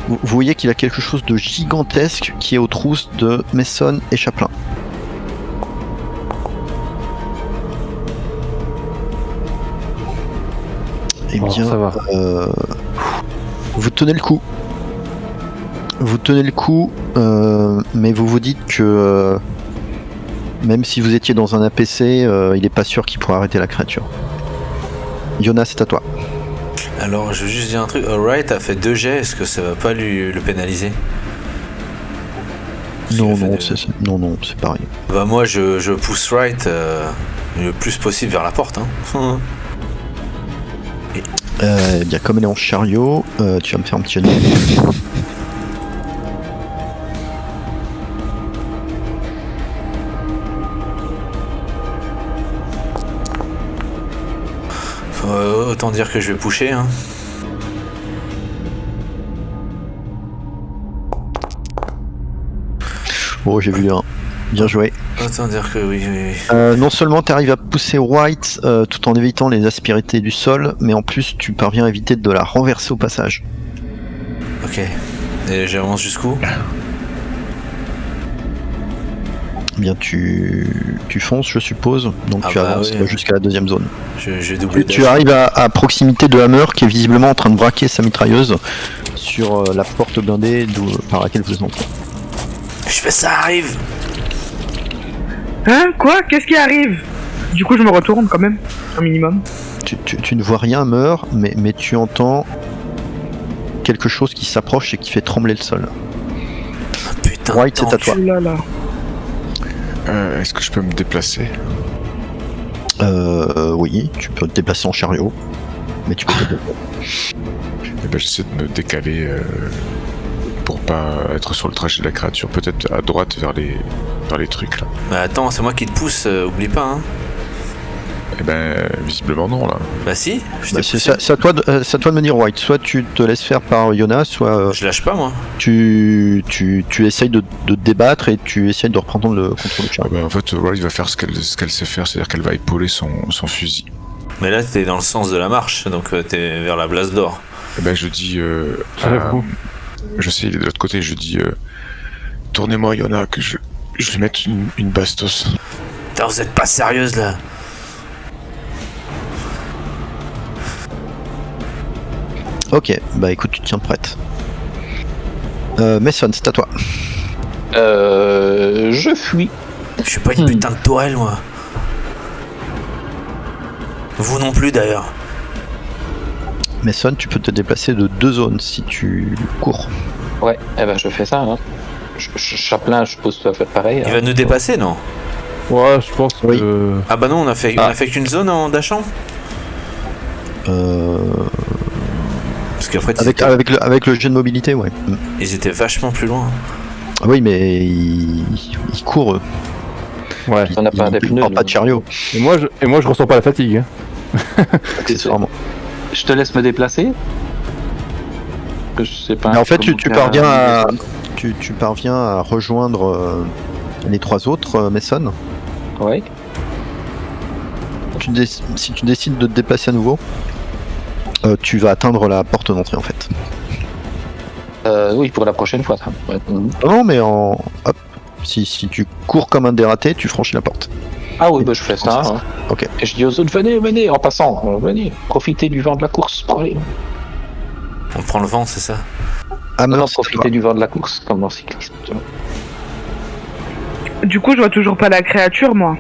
Vous voyez qu'il a quelque chose de gigantesque qui est aux trousses de Mason et Chaplin. Eh Oh, bien, ça va. vous tenez le coup. Vous tenez le coup, mais vous vous dites que même si vous étiez dans un APC, il est pas sûr qu'il pourra arrêter la créature. Yona, c'est à toi. Alors, je veux juste dire un truc. Wright a fait 2 jets, est-ce que ça va pas le pénaliser? Non, S'il a non, fait non, c'est pareil. Bah moi, je pousse Wright le plus possible vers la porte. Hein. Bien, comme elle est en chariot, tu vas me faire un petit jet. Autant dire que je vais pusher. Hein. Oh, j'ai vu le 1. Bien joué. Autant dire que oui. Non seulement tu arrives à pousser White tout en évitant les aspérités du sol, mais en plus tu parviens à éviter de la renverser au passage. Ok. Et j'avance jusqu'où? Bien, tu fonces, je suppose. Donc Ah tu bah avances oui. jusqu'à la deuxième zone. Je vais doubler Tu dash. arrives à proximité de Hammer qui est visiblement en train de braquer sa mitrailleuse sur la porte blindée par laquelle vous entrez. Je fais ça arrive. Hein? Quoi? Qu'est-ce qui arrive? Du coup, je me retourne quand même, un minimum. Tu ne vois rien, Hammer, mais tu entends quelque chose qui s'approche et qui fait trembler le sol. Putain. White, c'est à toi. Oh là là. Est-ce que je peux me déplacer? Oui, tu peux te déplacer en chariot, mais tu peux te déplacer. Eh ben, j'essaie de me décaler pour pas être sur le trajet de la créature, peut-être à droite vers les trucs là. Bah attends, c'est moi qui te pousse, oublie pas. Hein. Eh ben, visiblement non là. Bah si, je t'ai Bah, poussé. c'est à toi de me dire, White. Soit tu te laisses faire par Yona, soit Je lâche pas moi. tu essayes de te débattre et tu essayes de reprendre le contrôle du Eh chariot. ben, en fait, Wright va faire ce qu'elle sait faire, c'est-à-dire qu'elle va épauler son fusil. Mais là t'es dans le sens de la marche, donc t'es vers la place d'or. Eh ben, je dis, je sais, il est de l'autre côté, je dis, tournez-moi, Yona, que je vais mettre une bastos. Putain, vous êtes pas sérieuse là. Ok, bah écoute, tu te tiens prête. Mason, c'est à toi. Je fuis. Je suis pas une putain de tourelle moi. Vous non plus d'ailleurs. Mason, tu peux te déplacer de 2 zones si tu cours. Ouais, eh ben je fais ça. Hein. Chaplin, je suppose que tu vas faire pareil. Il hein. va nous dépasser non? Ouais, je pense Oui. que. Ah bah non, on a fait qu'une zone en dashant. Parce qu'en fait Avec le jet de mobilité, ouais. ils étaient vachement plus loin. Ah oui, mais ils courent, eux. Ouais. On n'a pas des Ils pneus. portent pas de chariot, Et moi, je ressens pas la fatigue. Hein. accessoirement. Je te laisse me déplacer. Je sais pas. Mais en fait, tu comment parviens à rejoindre les 3 autres, Mason. Ouais. Si tu décides de te déplacer à nouveau, tu vas atteindre la porte d'entrée en fait. Oui, pour la prochaine fois. Ça. Ouais. Non, mais hop, si tu cours comme un dératé, tu franchis la porte. Ah oui, bah je fais ça. Hein. Ok. Et je dis aux autres, venez, en passant, venez, profitez du vent de la course. Allez. On prend le vent, c'est ça? Hammer, Non, c'est à toi. profitez du vent de la course, comme dans le cyclisme. tu vois. Du coup, je vois toujours pas la créature, moi.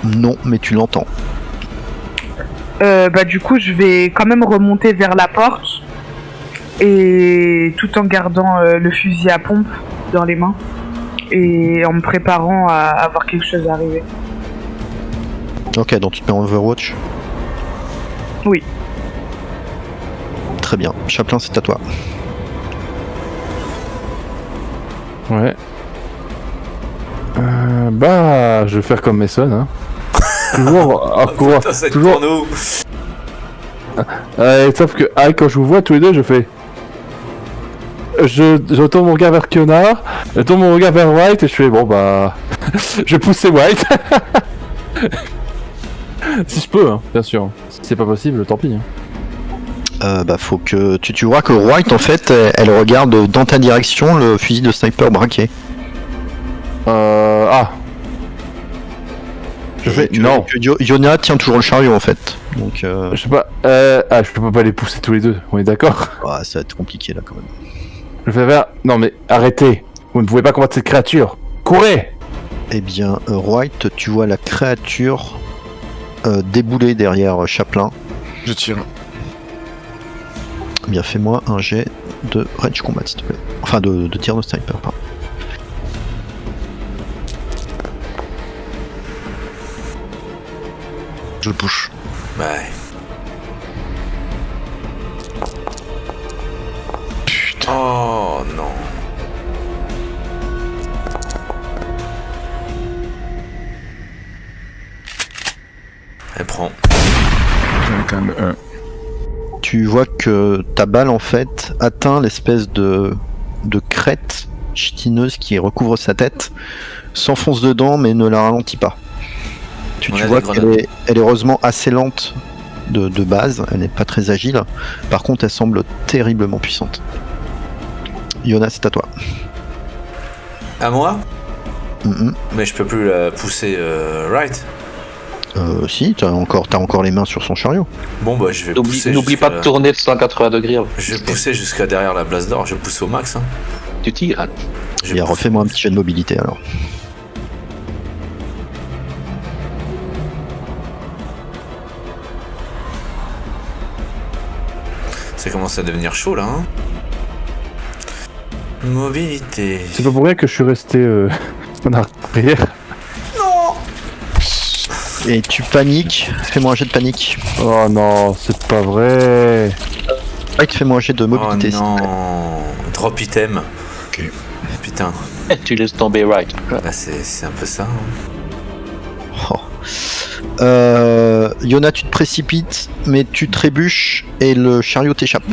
Non, mais tu l'entends. Bah du coup, je vais quand même remonter vers la porte et tout en gardant le fusil à pompe dans les mains et en me préparant à avoir quelque chose à arriver. Ok, donc tu te mets en Overwatch. Oui. Très bien. Chaplin, c'est à toi. Ouais. Bah, je vais faire comme Mason. Hein. Toujours à courir. Putain, c'est Toujours. pour nous. Sauf que quand je vous vois tous les deux, je fais. Je tourne mon regard vers Kionar, je tourne mon regard vers White et je fais bon bah. je vais pousser White. Si je peux, hein, bien sûr. Si c'est pas possible, tant pis. Hein. Bah faut que tu vois que White en fait elle regarde dans ta direction le fusil de sniper braqué. Ah. Je fais Et que- non. que Yona tient toujours le chariot en fait. Donc Je sais pas. Je peux pas les pousser tous les deux. On est d'accord. ça va être compliqué là quand même. Le feu vert. Non mais arrêtez. Vous ne pouvez pas combattre cette créature. Courez. Eh bien, White, tu vois la créature débouler derrière Chaplin. Je tire. Eh bien, fais-moi un jet de range combat, s'il te plaît. Enfin, de tir de sniper, pardon. Je le push. Ouais. Putain. Oh non. Elle prend. J'en ai quand même un. Tu vois que ta balle, en fait, atteint l'espèce de crête chitineuse qui recouvre sa tête, s'enfonce dedans, mais ne la ralentit pas. Tu On a vois des grenades. elle est heureusement assez lente de base, elle n'est pas très agile. Par contre, elle semble terriblement puissante. Yona, c'est à toi. À moi? Mhm. Mais je peux plus la pousser right. Si, t'as encore les mains sur son chariot. Bon bah je vais pousser. N'oublie jusqu'à pas de tourner de 180 degrés. Je vais pousser jusqu'à derrière la place d'or. Je vais pousser au max. Hein. Tu tires. Alors. Je Et pousse. refais-moi un petit jet de mobilité alors. Ça commence à devenir chaud là. Hein. Mobilité. C'est pas pour rien que je suis resté en arrière. Et tu paniques, fais-moi un jet de panique. Oh non, c'est pas vrai. White, fais-moi un jet de mobilité. Oh s'il te plaît. non. Drop item. Ok. Putain. Tu laisses tomber right. Là c'est un peu ça. Hein. Oh. Yona, tu te précipites, mais tu trébuches et le chariot t'échappe.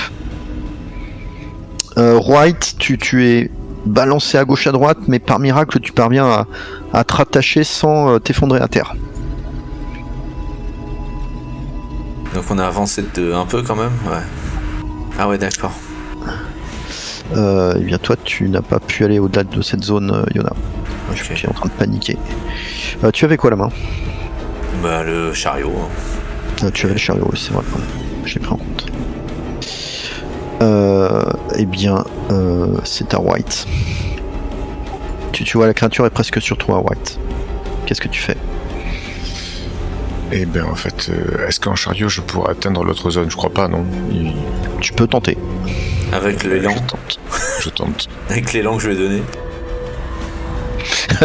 White, tu es balancé à gauche à droite, mais par miracle, tu parviens à te rattacher sans t'effondrer à terre. Donc on a avancé de un peu quand même. Ouais. Ah ouais d'accord. Eh bien, toi, tu n'as pas pu aller au-delà de cette zone, Yona. Je Ok. suis en train de paniquer. Tu avais quoi à la main? Bah le chariot. Hein. Tu avais le chariot, oui, c'est vrai. Je l'ai pris en compte. Eh bien, c'est à White. Tu vois, la créature est presque sur toi, White. Qu'est-ce que tu fais? Eh ben en fait, est-ce qu'en chariot je pourrais atteindre l'autre zone? Je crois pas, non. Tu peux tenter. Avec l'élan. Je tente. Je tente. Avec l'élan que je lui ai donné.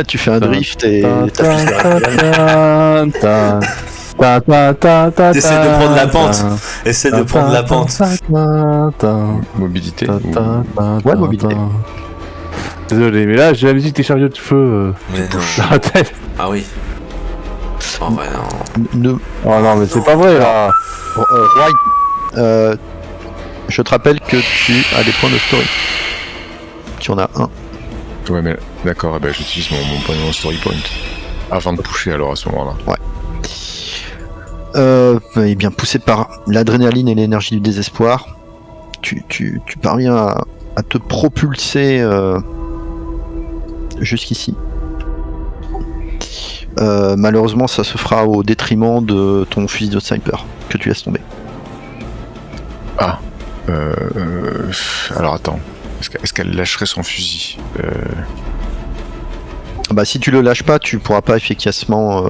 Tu fais un drift et T'essaies T'essaies de prendre la pente. Essaie de prendre la pente. Mobilité. Ouais, mobilité. Désolé, mais là j'ai la musique des chariots de feu Mais non. dans la tête. Ah oui. Oh ouais non. Ne... Oh non, mais c'est pas vrai là. White, je te rappelle que tu as des points de story. Tu en as un. Ouais, mais d'accord, eh ben, j'utilise mon point de story point. Avant de pusher alors à ce moment-là. Eh bien, poussé par l'adrénaline et l'énergie du désespoir, tu parviens à te propulser jusqu'ici. Malheureusement, ça se fera au détriment de ton fusil de sniper que tu laisses tomber. Ah. Alors attends. Est-ce qu'elle lâcherait son fusil? Bah, si tu le lâches pas, tu pourras pas efficacement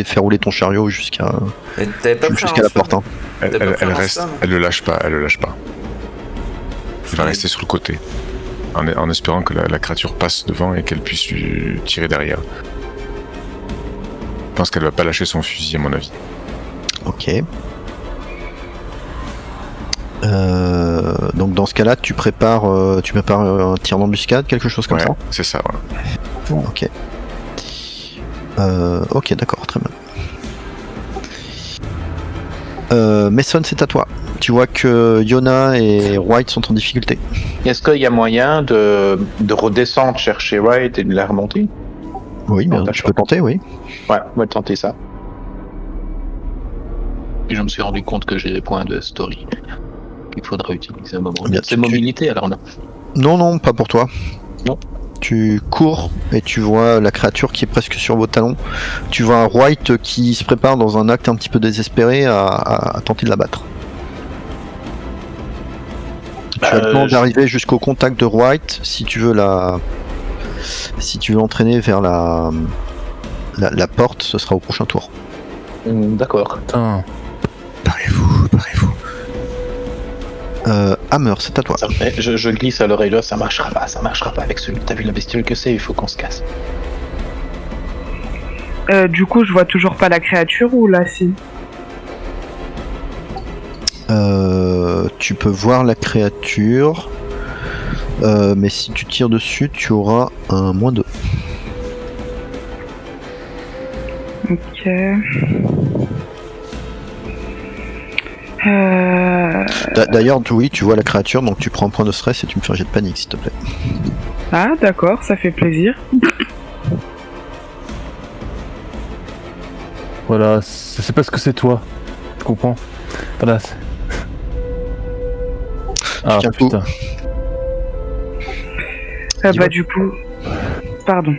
faire rouler ton chariot jusqu'à Mais t'avais pas pris jusqu'à un la porte. Hein. Elle, T'as pas elle- pris elle un reste. lance-flamme Elle le lâche pas. Elle le lâche pas. Il va rester sur le côté. En espérant que la créature passe devant et qu'elle puisse lui tirer derrière. Je pense qu'elle va pas lâcher son fusil à mon avis. Ok. Donc dans ce cas-là, tu prépares un tir d'embuscade, quelque chose comme Ouais, ça. c'est ça, voilà. Ok. Ok, d'accord, très bien. Mason, c'est à toi. Tu vois que Yona et White sont en difficulté. Est-ce qu'il y a moyen de redescendre chercher Wright et de la remonter? Oui, bien, d'accord. tu peux tenter, oui. Ouais, on va tenter ça. Et je me suis rendu compte que j'ai des points de story qu'il faudra utiliser à un moment. Bien, C'est mobilité alors là. Non, pas pour toi. Non. Tu cours et tu vois la créature qui est presque sur vos talons. Tu vois un White qui se prépare dans un acte un petit peu désespéré à tenter de la battre. Tu as le temps d'arriver jusqu'au contact de White si tu veux entraîner vers la porte, ce sera au prochain tour. D'accord. Putain. Parez-vous. Hammer, c'est à toi. Je glisse à l'oreille là, ça marchera pas avec celui. T'as vu la bestiole que c'est, il faut qu'on se casse. Du coup, je vois toujours pas la créature ou là, si? Tu peux voir la créature, mais si tu tires dessus, tu auras un -2. Ok. D'ailleurs, oui, tu vois la créature, donc tu prends un point de stress et tu me fais un jet de panique, s'il te plaît. Ah, d'accord, ça fait plaisir. Voilà, c'est parce que c'est toi. Je comprends. Voilà. Ah Tiens, putain. Bah, du coup. Pardon.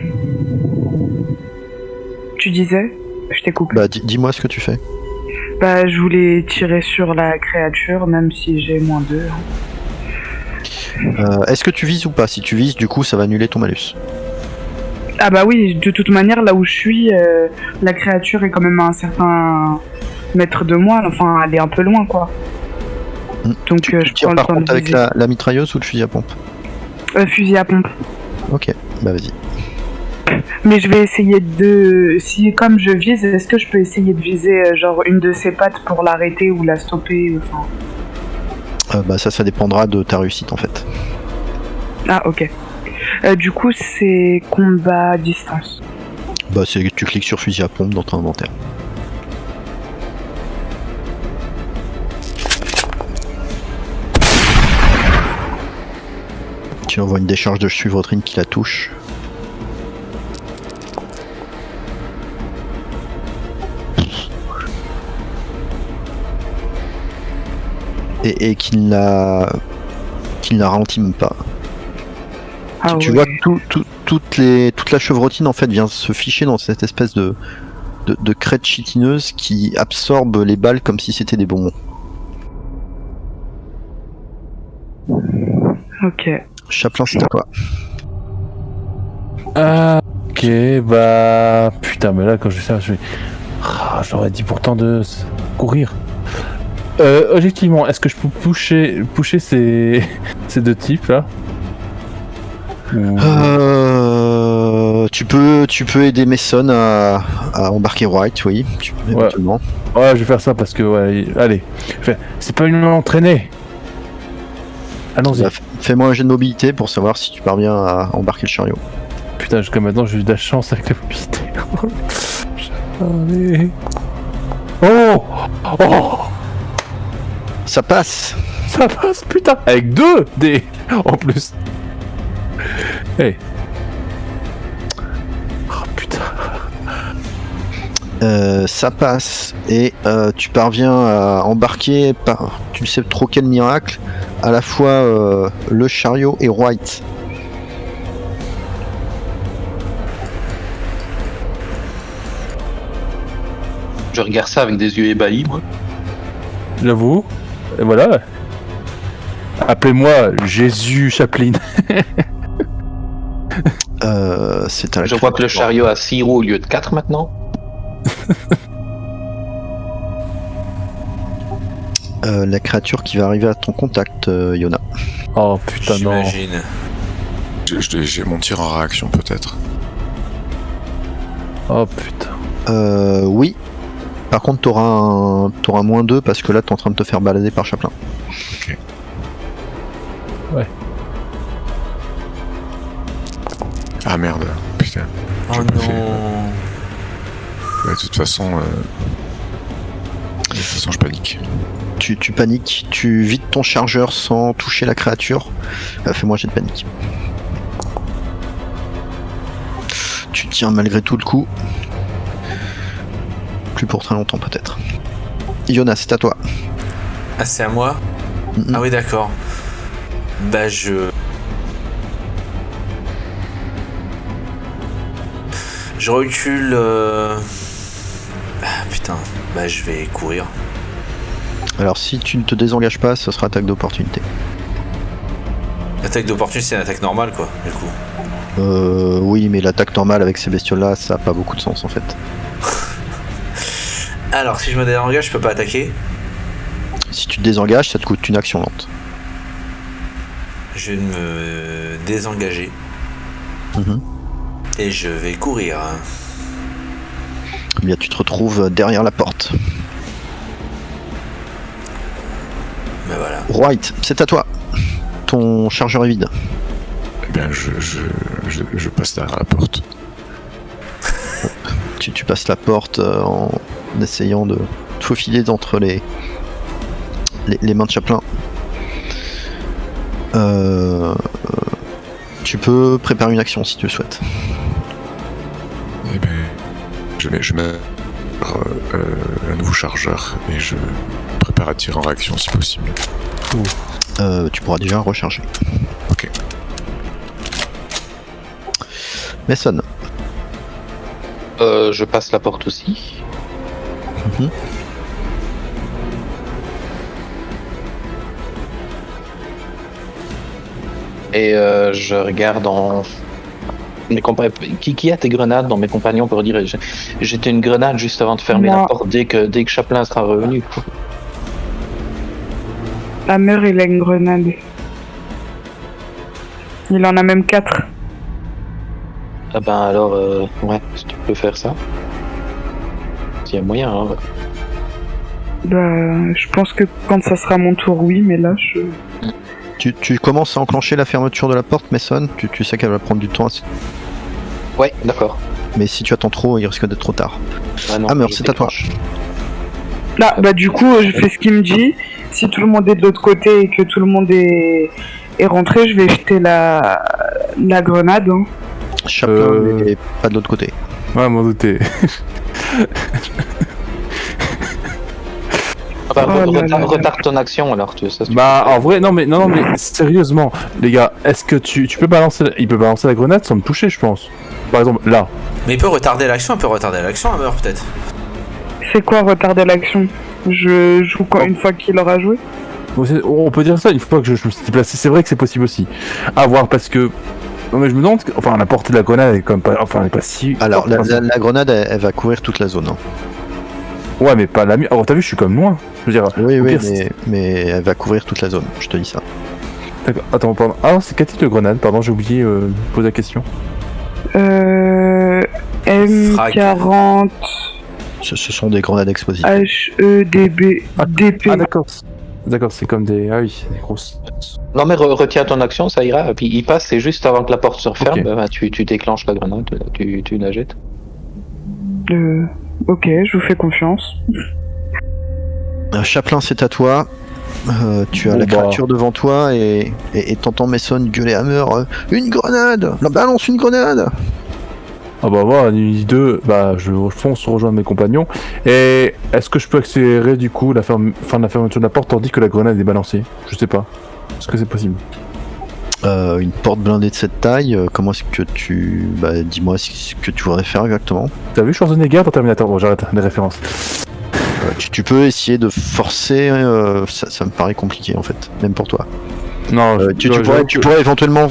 Tu disais? Je t'ai coupé. Bah, dis-moi ce que tu fais. Bah, je voulais tirer sur la créature, même si j'ai -2. Est-ce que tu vises ou pas? Si tu vises, du coup, ça va annuler ton malus. Ah bah oui, de toute manière, là où je suis, la créature est quand même à un certain mètre de moi, enfin, elle est un peu loin, quoi. Donc, Tu je tires prends par le temps contre de avec viser. la mitrailleuse ou le fusil à pompe? Fusil à pompe. Ok, bah vas-y. Mais je vais essayer de... Si, comme je vise, est-ce que je peux essayer de viser, genre, une de ses pattes pour l'arrêter ou la stopper, enfin... Bah ça dépendra de ta réussite en fait. Ah, ok. Du coup, c'est combat à distance. Bah tu cliques sur fusil à pompe dans ton inventaire. Tu envoies une décharge de chevrotrine qui la touche. Et qui ne la ralentit même pas. Ah, Tu vois toute la chevrotine en fait vient se ficher dans cette espèce de crête chitineuse qui absorbe les balles comme si c'était des bonbons. Ok. Chaplin, c'est à toi. Ah, ok, bah... Putain, mais là, quand je fais ça, je vais... Ah, j'aurais dit pourtant de courir. Objectivement, est-ce que je peux pusher ces deux types, là? Tu peux aider Mason à embarquer White, oui, éventuellement. Ouais, je vais faire ça parce que, ouais, allez. C'est pas une main entraînée. Allons-y. Bah, fais-moi un jet de mobilité pour savoir si tu parviens à embarquer le chariot. Putain, jusqu'à maintenant, j'ai eu de la chance avec la mobilité. Allez. Oh! Oh! Ça passe. Ça passe, putain! Avec 2 dés en plus. Hey. Oh putain. Ça passe et tu parviens à embarquer par tu sais trop quel miracle à la fois le chariot et White. Je regarde ça avec des yeux ébahis, moi. J'avoue. Et voilà. Appelez-moi Jésus Chaplin. C'est à Je vois que le chariot a 6 roues au lieu de 4 maintenant. La créature qui va arriver à ton contact, Yona. Oh putain, non. J'imagine. J'ai mon tir en réaction peut-être. Oh putain. Oui. Par contre, t'auras un -2 parce que là, t'es en train de te faire balader par Chaplin. Ok. Ouais. Ah merde, putain. Oh J'ai pas fait, non. Ouais, de toute façon, je panique. Tu paniques, tu vides ton chargeur sans toucher la créature. Fais-moi un jet de panique. Tu tiens malgré tout le coup. Plus pour très longtemps peut-être. Yona, c'est à toi. Ah, c'est à moi? Ah oui, d'accord. Bah, je recule. Ah putain, bah je vais courir. Alors si tu ne te désengages pas, ce sera attaque d'opportunité. attaque d'opportunité, c'est une attaque normale, quoi, du coup. Oui, mais l'attaque normale avec ces bestioles-là, ça a pas beaucoup de sens en fait. Alors, si je me désengage, je peux pas attaquer. Si tu te désengages, ça te coûte une action lente. Je vais me désengager. Mhm. Et je vais courir. Eh bien, tu te retrouves derrière la porte. Ben voilà. White, c'est à toi. Ton chargeur est vide. Eh bien, je passe derrière la porte. Tu passes la porte en essayant de te faufiler entre les mains de Chaplin. Tu peux préparer une action si tu le souhaites. Eh bien, je mets un nouveau chargeur et je prépare à tirer en réaction si possible. Tu pourras déjà recharger. Ok. Mason. Je passe la porte aussi. Mhm. Et je regarde en... Qui a tes grenades dans mes compagnons pour dire j'étais une grenade juste avant de fermer Moi. la porte dès que Chaplin sera revenu. Hammer, il a une grenade. Il en a même 4. Ah ben alors, ouais, si tu peux faire ça. S'il y a moyen, hein. Bah, je pense que quand ça sera mon tour, oui, mais là, je... Tu commences à enclencher la fermeture de la porte, Mason. Tu sais qu'elle va prendre du temps. Ouais, d'accord. Mais si tu attends trop, il risque d'être trop tard. Ah non, Hammer, je c'est à toi. déclenche. Là, bah du coup, je fais ce qu'il me dit. Si tout le monde est de l'autre côté et que tout le monde est rentré, je vais jeter la grenade. Hein. Chaplin n'est pas de l'autre côté. Ouais, m'en douter. Ah bah, Oh là là là. retarde ton action alors, ça, tu Bah, en vrai, non mais sérieusement, les gars, est-ce que tu peux balancer, il peut balancer la grenade sans me toucher, je pense. Par exemple, là. Mais il peut retarder l'action, Hammer, peut-être. C'est quoi retarder l'action? Je joue quand une fois qu'il aura joué. On peut dire ça une fois que je me suis déplacé, c'est vrai que c'est possible aussi. À voir, parce que... Non mais je me demande, enfin la portée de la grenade est quand même pas, enfin elle est pas si... Alors, forte, la grenade, elle va couvrir toute la zone. Hein. Ouais, mais pas la mienne. Oh, t'as vu, je suis comme loin. Je veux dire... Oui, au oui, pire, mais elle va couvrir toute la zone, je te dis ça. D'accord, attends, pardon. Ah, c'est quel type de grenade? Pardon, j'ai oublié de poser la question. M40 Ce sont des grenades explosives. HEDB DP. Ah d'accord. D'accord, c'est comme des... Ah oui, des grosses... Non mais retiens ton action, ça ira. Et puis il passe, c'est juste avant que la porte se referme, Ok. bah, tu déclenches la grenade, tu la jettes. Ok, je vous fais confiance. Chaplin, c'est à toi. Tu as Bon, la bah. créature devant toi et t'entends Mason gueuler Hammer. Une grenade! La balance une grenade! Ah bah voilà, une idée, bah je fonce rejoindre mes compagnons. Et est-ce que je peux accélérer du coup la fermeture de la porte tandis que la grenade est balancée? Je sais pas. Est-ce que c'est possible? Une porte blindée de cette taille, comment est-ce que tu... Bah dis-moi ce que tu voudrais faire exactement. T'as vu Schwarzenegger dans Terminator? Bon, j'arrête les références. Tu peux essayer de forcer, ça me paraît compliqué en fait, même pour toi. Non, Tu pourrais éventuellement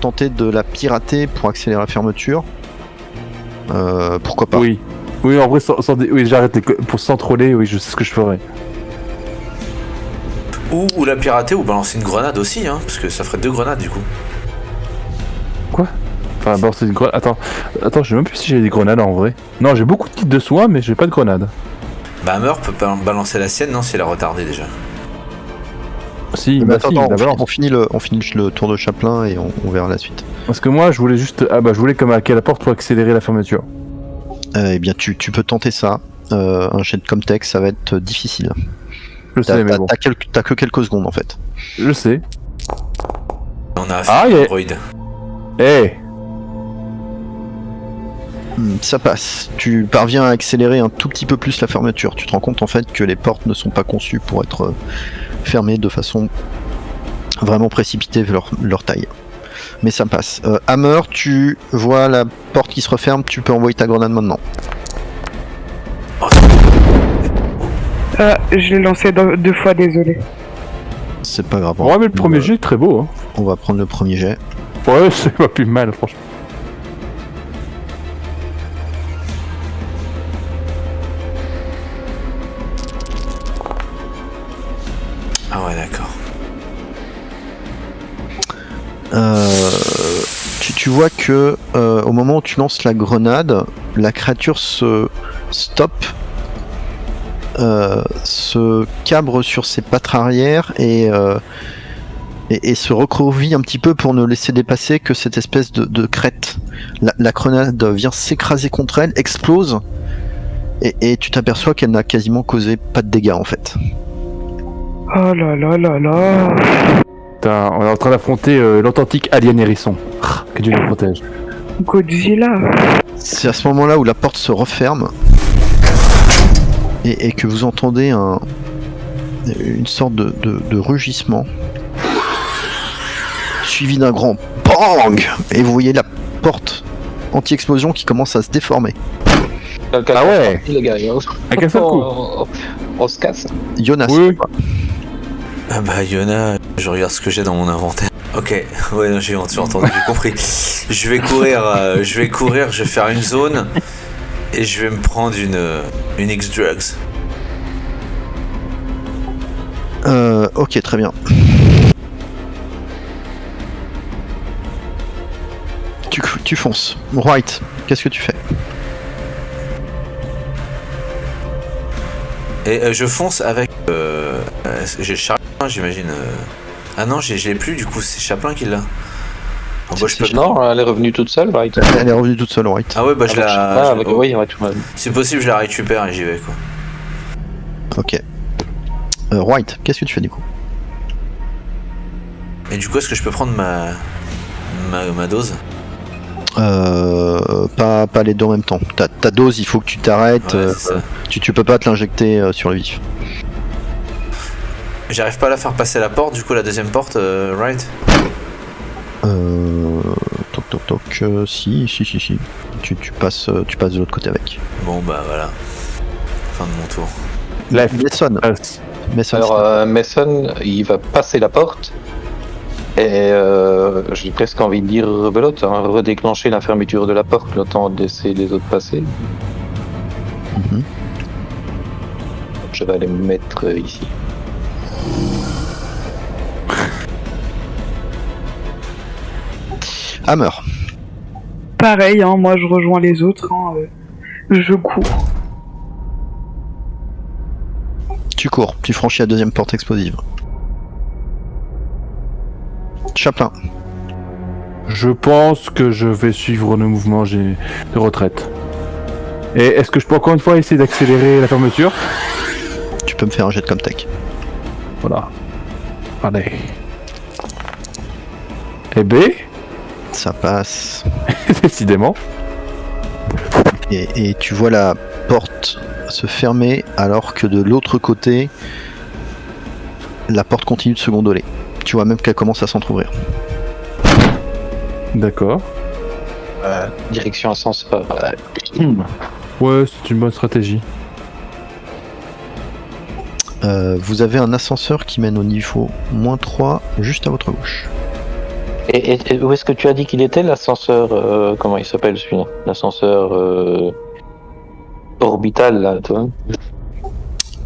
tenter de la pirater pour accélérer la fermeture. Pourquoi pas? Oui. Oui, en vrai, oui, j'arrête sans troller, oui, je sais ce que je ferais. Ou la pirater ou balancer une grenade aussi, hein, parce que ça ferait 2 grenades du coup. Enfin, bon, c'est une grenade. Attends, je sais même plus si j'ai des grenades en vrai. Non, j'ai beaucoup de kits de soins, mais j'ai pas de grenades. Bah Hammer peut balancer la sienne, non, si elle a retardé déjà. Si, Mais bah attends, si, on d'abord. finit le tour de Chaplin et on verra la suite. Parce que moi, je voulais juste... Ah bah, je voulais comme hacker la porte pour accélérer la fermeture. Eh bien, tu peux tenter ça. Un jet de Comtech, ça va être difficile. Je sais, mais bon. T'as que quelques secondes en fait. Je sais. On a Ah, affaire yeah. à Android. Eh Ça passe. Tu parviens à accélérer un tout petit peu plus la fermeture. Tu te rends compte en fait que les portes ne sont pas conçues pour être fermées de façon vraiment précipitée vu leur taille. Mais ça passe. Hammer, tu vois la porte qui se referme, tu peux envoyer ta grenade maintenant. Je l'ai lancé 2 fois, désolé. C'est pas grave. Ouais, mais le premier jet est très beau, hein. On va prendre le premier jet. Ouais, c'est pas plus mal, franchement. Ah ouais, d'accord. Tu vois que au moment où tu lances la grenade, la créature se stoppe, se cabre sur ses pattes arrière et se recroqueville un petit peu pour ne laisser dépasser que cette espèce de crête. La grenade vient s'écraser contre elle, explose, et tu t'aperçois qu'elle n'a quasiment causé pas de dégâts en fait. Oh là là là là. Putain, on est en train d'affronter l'authentique alien hérisson. Que Dieu nous protège. Godzilla. C'est à ce moment-là où la porte se referme et que vous entendez une sorte de rugissement suivi d'un grand BANG et vous voyez la porte anti-explosion qui commence à se déformer. Ah ouais. Les gars, À quel seul coup. on se casse. Jonas, Oui. Ah bah Yona, je regarde ce que j'ai dans mon inventaire. Ok, ouais, non, j'ai entendu, j'ai compris. Je vais courir, je vais faire une zone et je vais me prendre une X-Drugs. ok, très bien. Tu fonces. White, qu'est-ce que tu fais? Et je fonce avec... j'ai le Chaplin, j'imagine. Ah non, je l'ai plus, du coup, c'est Chaplin qui l'a. Oh, bah, je peux... Non, elle est revenue toute seule, right? Elle est revenue toute seule, White. Ah ouais, bah je la... Oui, ouais, tout le monde. C'est possible, je la récupère et j'y vais, quoi. Ok. White, qu'est-ce que tu fais du coup? Et du coup, est-ce que je peux prendre ma dose? Pas les deux en même temps. Ta dose, il faut que tu t'arrêtes. Ouais, c'est ça. Tu peux pas te l'injecter sur le vif. J'arrive pas à la faire passer la porte, du coup, la deuxième porte, right? Toc. Si. Tu passes de l'autre côté avec. Bon, bah voilà. Fin de mon tour. Mason. Alors, Mason, il va passer la porte. Et j'ai presque envie de dire rebelote, hein, redéclencher la fermeture de la porte, le temps de laisser les autres passer. Mhm. Je vais aller me mettre ici. Hammer. Pareil, hein, moi je rejoins les autres. Hein, je cours. Tu cours, tu franchis la deuxième porte explosive. Chaplin. Je pense que je vais suivre le mouvement de retraite. Et est-ce que je peux encore une fois essayer d'accélérer la fermeture? Tu peux me faire un jet de Comtech. Voilà. Allez. Et B? Ça passe. Décidément. Et tu vois la porte se fermer alors que de l'autre côté, la porte continue de se gondoler. Tu vois même qu'elle commence à s'entrouvrir. D'accord. Direction ascenseur. Ouais, c'est une bonne stratégie. Vous avez un ascenseur qui mène au niveau -3 juste à votre gauche. Et où est-ce que tu as dit qu'il était l'ascenseur comment il s'appelle celui-là? L'ascenseur orbital là, toi?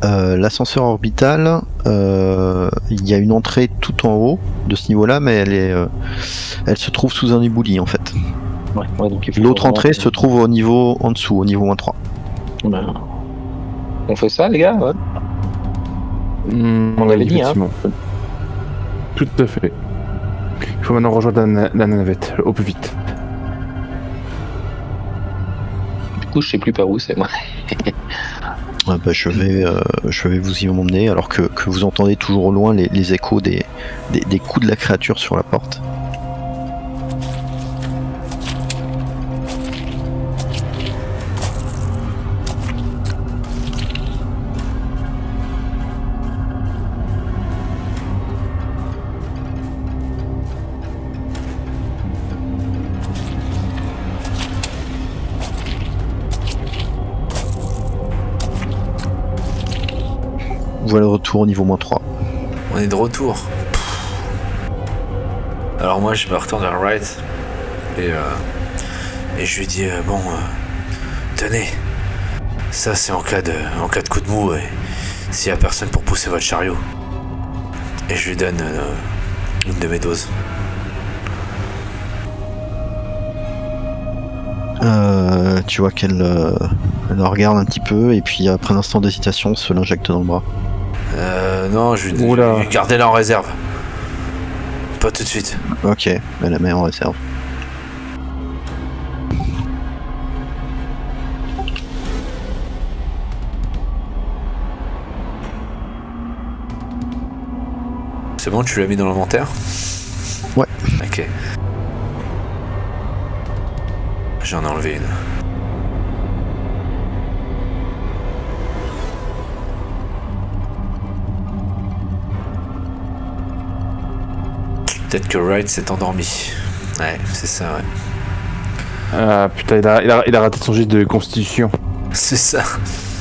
L'ascenseur orbital, il y a une entrée tout en haut de ce niveau-là, mais elle se trouve sous un ébouli en fait. Ouais, donc il faut L'autre vraiment- entrée se trouve au niveau en dessous, au niveau -3. Ben, on fait ça les gars, ouais. On avait dit, hein. Effectivement. Tout à fait. Il faut maintenant rejoindre la navette au plus vite. Du coup je sais plus par où c'est moi. Je vais vous y emmener alors que vous entendez toujours au loin les échos des coups de la créature sur la porte. Voilà le retour au niveau -3. On est de retour. Alors moi je me retourne vers Wright et je lui dis tenez, ça c'est en cas de coup de mou et s'il y a personne pour pousser votre chariot. Et je lui donne une de mes doses. Tu vois qu'elle elle regarde un petit peu et puis après un instant d'hésitation se l'injecte dans le bras. Non, je lui Oula. gardez-la en réserve. Pas tout de suite. Ok, elle la met en réserve. C'est bon, tu l'as mis dans l'inventaire? Ouais. Ok. J'en ai enlevé une. Peut-être que Wright s'est endormi. Ouais, c'est ça, ouais. Ah putain, il a raté son jet de constitution. C'est ça.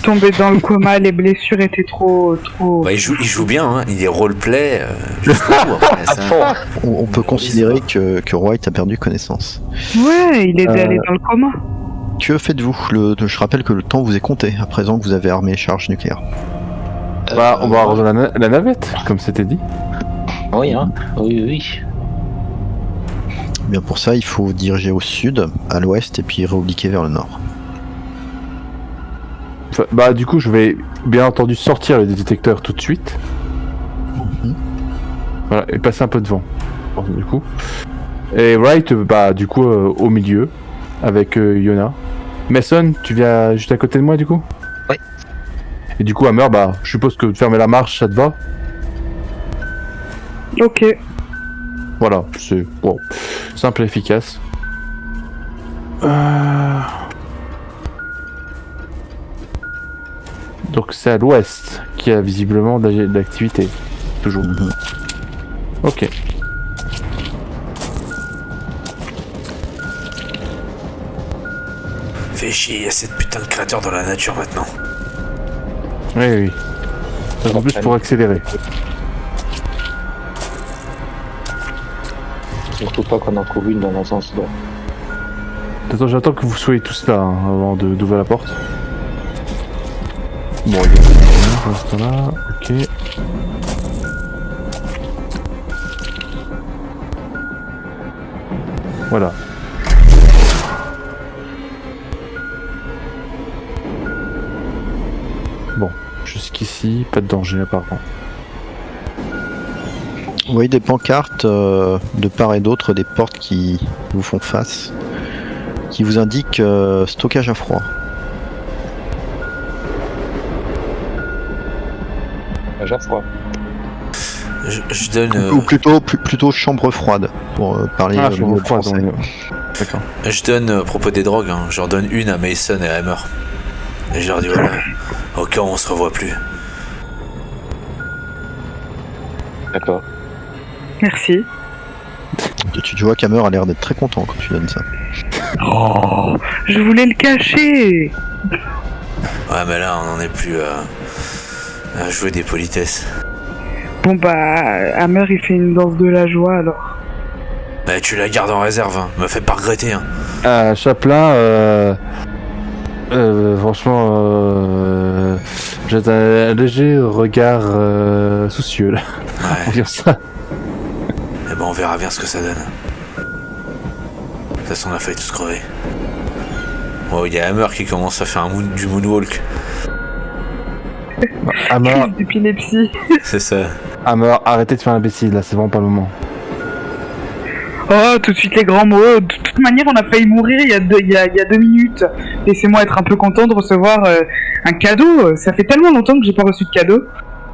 Tombé dans le coma, les blessures étaient trop. Bah, il joue bien, hein. Il est roleplay jusqu'au bout. Après, ça. On peut considérer que Wright a perdu connaissance. Ouais, il est allé dans le coma. Que faites-vous? Je rappelle que le temps vous est compté, à présent que vous avez armé les charges nucléaires. Bah, on va rejoindre la navette, comme c'était dit. Oui, hein. Oui. Bien pour ça, il faut vous diriger au sud, à l'ouest et puis réobliquer vers le nord. Enfin, bah, du coup, je vais bien entendu sortir le détecteur tout de suite. Voilà, et passer un peu devant. Bon, du coup. Et Wright, bah, du coup, au milieu, avec Yona. Mason, tu viens juste à côté de moi, du coup? Oui. Et du coup, Hammer, bah, je suppose que de fermer la marche, ça te va? Ok. Voilà, c'est bon, simple et efficace. Donc c'est à l'ouest qu'il y a visiblement de l'activité. Toujours. Ok. Fais chier, il y a cette putain de créature dans la nature maintenant. Oui. Ça en plus pour accélérer. Surtout pas qu'on en court une dans un sens là. Attends, j'attends que vous soyez tous là hein, avant d'ouvrir la porte. Bon, il y a rien pour l'instant là. Ok. Voilà. Bon, jusqu'ici, pas de danger apparemment. Vous voyez des pancartes de part et d'autre, des portes qui vous font face, qui vous indiquent stockage à froid. Déjà froid. Je donne. Ou plutôt chambre froide, pour parler Ah, le je mot me froid, français. D'accord. Je donne, à propos des drogues, hein, j'en donne une à Mason et à Hammer. Et je leur dis voilà, au cas où on se revoit plus. D'accord. Merci. Tu vois qu'Hammer a l'air d'être très content quand tu donnes ça. Oh, je voulais le cacher. Ouais, mais là, on n'en est plus à jouer des politesses. Bon bah, Hammer il fait une danse de la joie alors. Bah, tu la gardes en réserve, hein. Me fais pas regretter, hein. Chaplin, franchement, j'ai un léger regard soucieux là. Pour Ouais. dire ça. Et ben, on verra bien ce que ça donne. De toute façon, on a failli tous crever. Bon, il y a Hammer qui commence à faire du moonwalk. Hammer, Crise d'épilepsie. C'est ça. Hammer, arrêtez de faire l'imbécile là, c'est vraiment pas le moment. Oh, tout de suite les grands mots. De toute manière, on a failli mourir il y a 2 minutes. Laissez-moi être un peu content de recevoir un cadeau. Ça fait tellement longtemps que j'ai pas reçu de cadeau.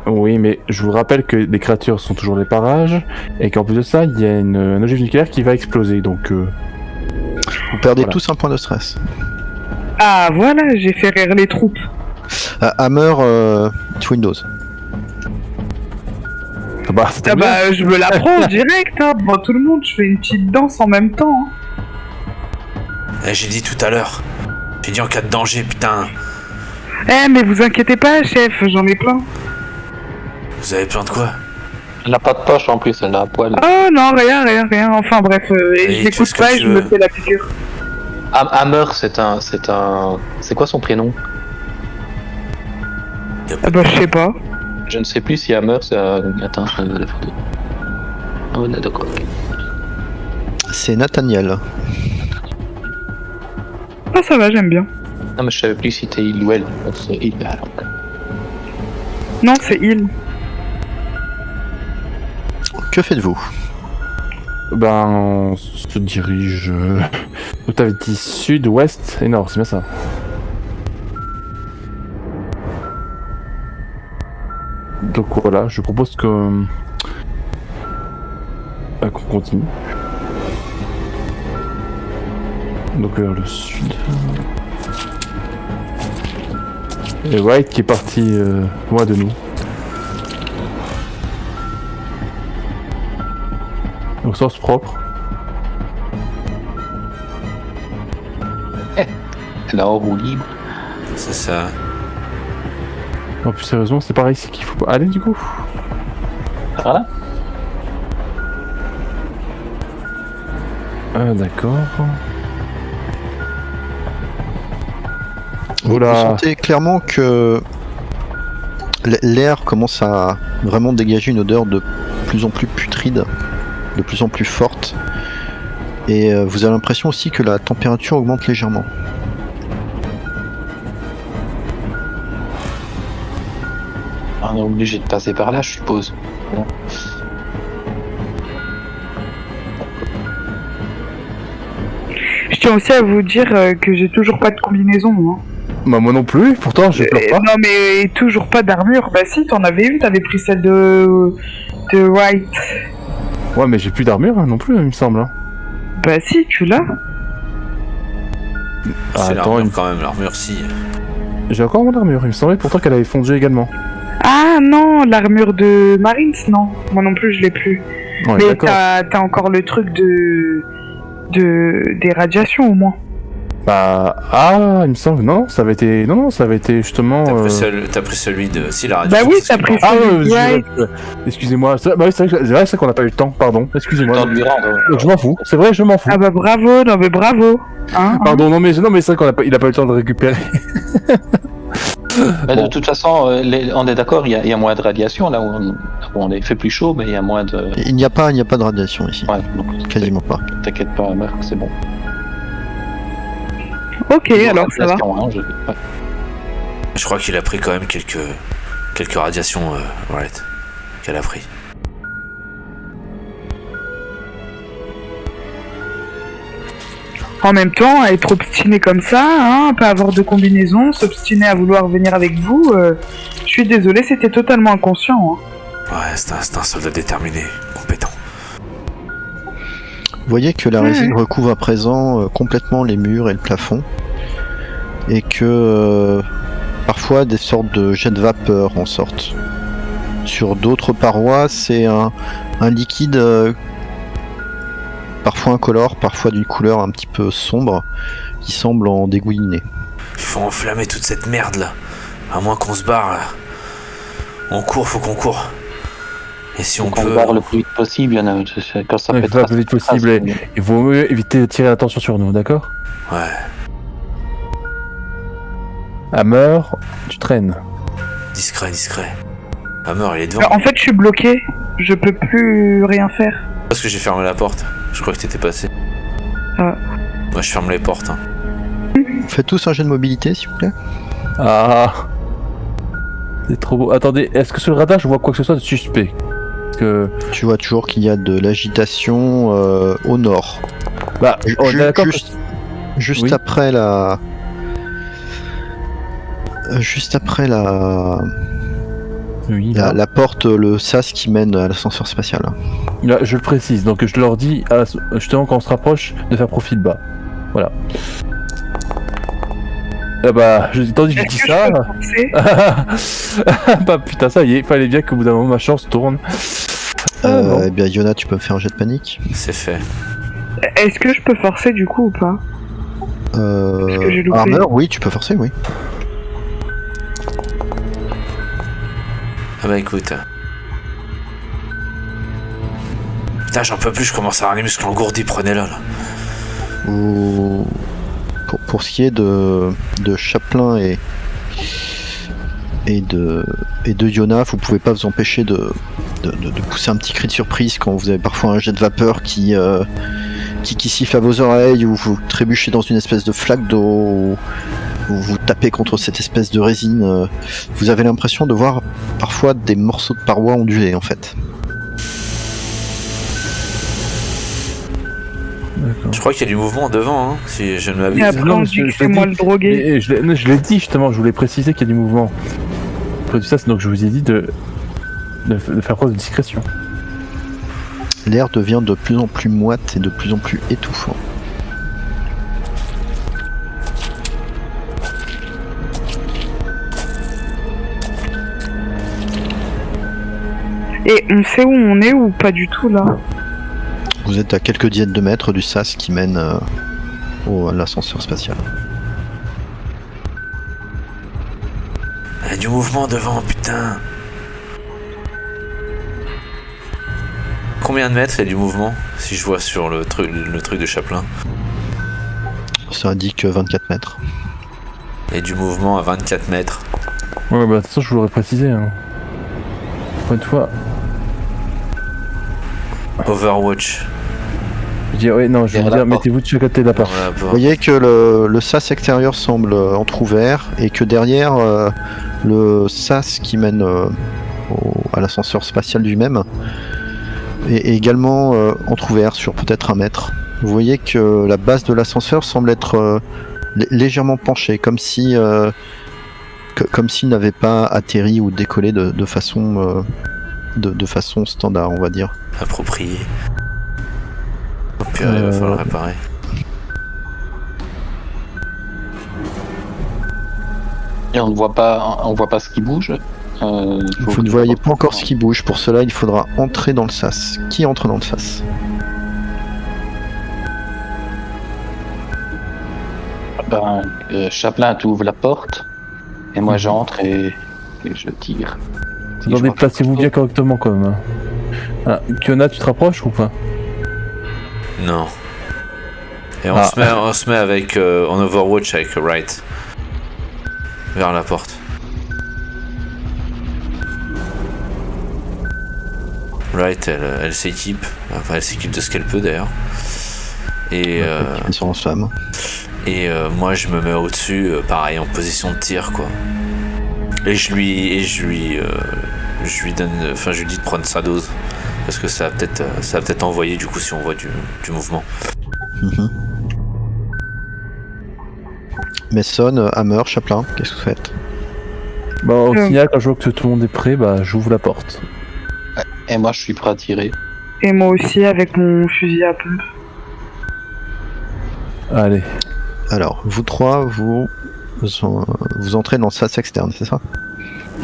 Oui, mais je vous rappelle que les créatures sont toujours les parages et qu'en plus de ça, il y a un ogive nucléaire qui va exploser. Donc, Vous perdez Voilà. tous un point de stress. Ah voilà, j'ai fait rire les troupes. Hammer, Windows. bah, c'était Ah bien. bah, je me la prends direct, hein, devant tout le monde. Je fais une petite danse en même temps. Hein. J'ai dit tout à l'heure. J'ai dit en cas de danger, putain. Eh, mais vous inquiétez pas, chef, j'en ai plein. Vous avez plein de quoi? Elle n'a pas de poche en plus, elle a un poil. Oh non, rien. Enfin bref, Et je l'écoute qu'est-ce pas que et tu je me veux fais la piqûre. Hammer, c'est un. C'est quoi son prénom? Y a pas Ah bah je sais pas. Je ne sais plus si Hammer c'est un. Attends, je vais la photo. Oh, d'accord, ok. C'est Nathaniel. Ah ça va, j'aime bien. Non, mais je savais plus si c'était il ou elle. C'est il, alors. Non, c'est il. Que faites-vous? Ben, on se dirige. Donc t'avais dit sud, ouest et nord, c'est bien ça. Donc voilà, je propose que qu'on continue. Donc vers le sud. Et White qui est parti loin de nous. Donc sens propre. Elle a en roue libre. C'est ça. En plus sérieusement, c'est pareil, c'est qu'il faut pas aller du coup. Voilà. Ah d'accord. Vous Oula. sentez clairement que l'air commence à vraiment dégager une odeur de plus en plus putride, de plus en plus forte. Et vous avez l'impression aussi que la température augmente légèrement. On est obligé de passer par là, je suppose. Voilà. Je tiens aussi à vous dire que j'ai toujours pas de combinaison. Hein. Bah moi non plus, pourtant je pleure pas. Non mais toujours pas d'armure. Bah si, t'en avais une, t'avais pris celle de White. Ouais mais j'ai plus d'armure hein, non plus il me semble. Hein. Bah si, tu l'as. Ah, C'est attends, l'armure quand même, l'armure si. j'ai encore mon armure, il me semblait pourtant qu'elle avait fondu également. Ah non, l'armure de Marines, non. Moi non plus, je l'ai plus. Ouais, mais d'accord. t'as encore le truc des radiations au moins. Bah il me semble non, ça avait été ça avait été justement. T'as pris celui de. Si la radio. Bah oui, t'as pris Ah celui de White. excusez-moi, bah oui, c'est vrai qu'on n'a pas eu le temps, pardon, excusez-moi. Temps de lui rendre. Donc, je m'en fous, c'est vrai, je m'en fous. Ah bah bravo, non mais bravo. Hein, Pardon, non mais c'est vrai qu'il a pas eu le temps de récupérer. Mais Bon. de toute façon, on est d'accord, il y a moins de radiation là où on est fait plus chaud, mais il y a moins de. Il n'y a pas de radiation ici. Ouais, donc Quasiment pas. t'inquiète pas, Hammer, c'est bon. Ok, alors ça va. Radiation, hein, ouais. Je crois qu'il a pris quand même quelques radiations, Right. Qu'elle a pris. En même temps, être obstiné comme ça, hein, pas avoir de combinaison, s'obstiner à vouloir venir avec vous, je suis désolé, c'était totalement inconscient. Hein. Ouais, c'est un soldat déterminé, compétent. Vous voyez que la résine recouvre à présent complètement les murs et le plafond. Et que parfois des sortes de jets de vapeur en sortent. Sur d'autres parois, c'est un liquide parfois incolore, parfois d'une couleur un petit peu sombre, qui semble en dégouliner. Il faut enflammer toute cette merde là. À moins qu'on se barre là. On court, faut qu'on court. Et si on Donc on peut. barre le plus vite possible, il y en a quand ça Il peut faut le plus vite possible, il vaut mieux éviter de tirer l'attention sur nous, d'accord? Ouais. Hammer, tu traînes. Discret. Hammer, il est devant. En fait, je suis bloqué, je peux plus rien faire. Parce que j'ai fermé la porte. Je crois que t'étais passé. Ah. Moi, je ferme les portes. Hein. Faites tous un jet de mobilité, s'il vous plaît. Ah, c'est trop beau. Attendez, est-ce que sur le radar je vois quoi que ce soit de suspect? Parce que Tu vois toujours qu'il y a de l'agitation au nord. bah, on est d'accord. Juste Oui. après la... Juste après Oui, là. la porte, le sas qui mène à l'ascenseur spatial. Là, je le précise, donc je leur dis justement quand on se rapproche de faire profil bas. Voilà. Ah bah, tandis que je dis Est-ce que ça. je peux forcer Bah putain, ça y est, il fallait bien qu'au bout d'un moment ma chance tourne. Bon. Eh bien, Yona, tu peux me faire un jet de panique. C'est fait. Est-ce que je peux forcer du coup ou pas? que j'ai loupé. Armor, oui, tu peux forcer, oui. Ah bah écoute. Putain, j'en peux plus, je commence à avoir les muscles engourdis, prenez-le là. Pour ce qui est de Chaplin et de Yona, vous pouvez pas vous empêcher de pousser un petit cri de surprise quand vous avez parfois un jet de vapeur qui siffle à vos oreilles, ou vous trébuchez dans une espèce de flaque d'eau, ou vous tapez contre cette espèce de résine. Vous avez l'impression de voir parfois des morceaux de parois onduler en fait. Je crois qu'il y a du mouvement devant, hein, si je ne m'abuse. Et après, on dit que c'est moi le drogué. Je l'ai dit justement, je voulais préciser qu'il y a du mouvement. Après tout ça, donc je vous ai dit de faire preuve de discrétion. L'air devient de plus en plus moite et de plus en plus étouffant. Et on sait où on est ou pas du tout là? Vous êtes à quelques dizaines de mètres du sas qui mène à l'ascenseur spatial. Il y a du mouvement devant, putain. Combien de mètres il y a du mouvement, si je vois sur le truc de Chaplin? Ça indique 24 mètres. Il y a du mouvement à 24 mètres. Ouais, bah de toute façon, je vous l'aurais précisé. Hein. Pour une fois. Overwatch. Je dis, ouais, non, je vais vous dire, mettez-vous de chaque côté de la porte. Vous voyez que le sas extérieur semble entrouvert et que derrière le sas qui mène à l'ascenseur spatial lui-même est également entrouvert sur peut-être 1 mètre. Vous voyez que la base de l'ascenseur semble être légèrement penchée, comme si s'il n'avait pas atterri ou décollé de façon standard, on va dire. Approprié. Oh purée, il va falloir réparer. Et on voit pas ce qui bouge. Vous ne voyez pas encore ce qui bouge. Pour cela, il faudra entrer dans le sas. Qui entre dans le sas? Chaplin, tu ouvres la porte et moi j'entre et je tire. Attendez, placez-vous bien correctement quand même. Ah, Kiona, tu te rapproches ou pas? Non. Et on se met avec en Overwatch avec Wright vers la porte. Wright, elle s'équipe, enfin elle s'équipe de ce qu'elle peut d'ailleurs. Et moi je me mets au-dessus, pareil en position de tir quoi. Et je lui donne, enfin je lui dis de prendre sa dose parce que ça va peut-être envoyer du coup si on voit du mouvement. Mason, Hammer, Chaplin, qu'est-ce que vous faites? Bah au signal, quand je vois que tout le monde est prêt, bah j'ouvre la porte. Et moi je suis prêt à tirer. Et moi aussi avec mon fusil à pompe. Allez. Alors, vous trois, vous entrez dans le sas externe, c'est ça?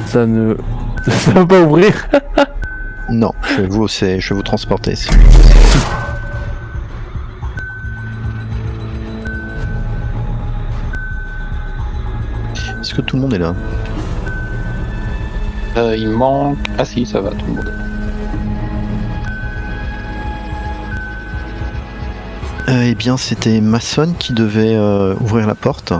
Ça va pas ouvrir. Non, je vais vous transporter. Est-ce que tout le monde est là? Il manque... Ah si, ça va, tout le monde. Eh bien, c'était Mason qui devait ouvrir la porte.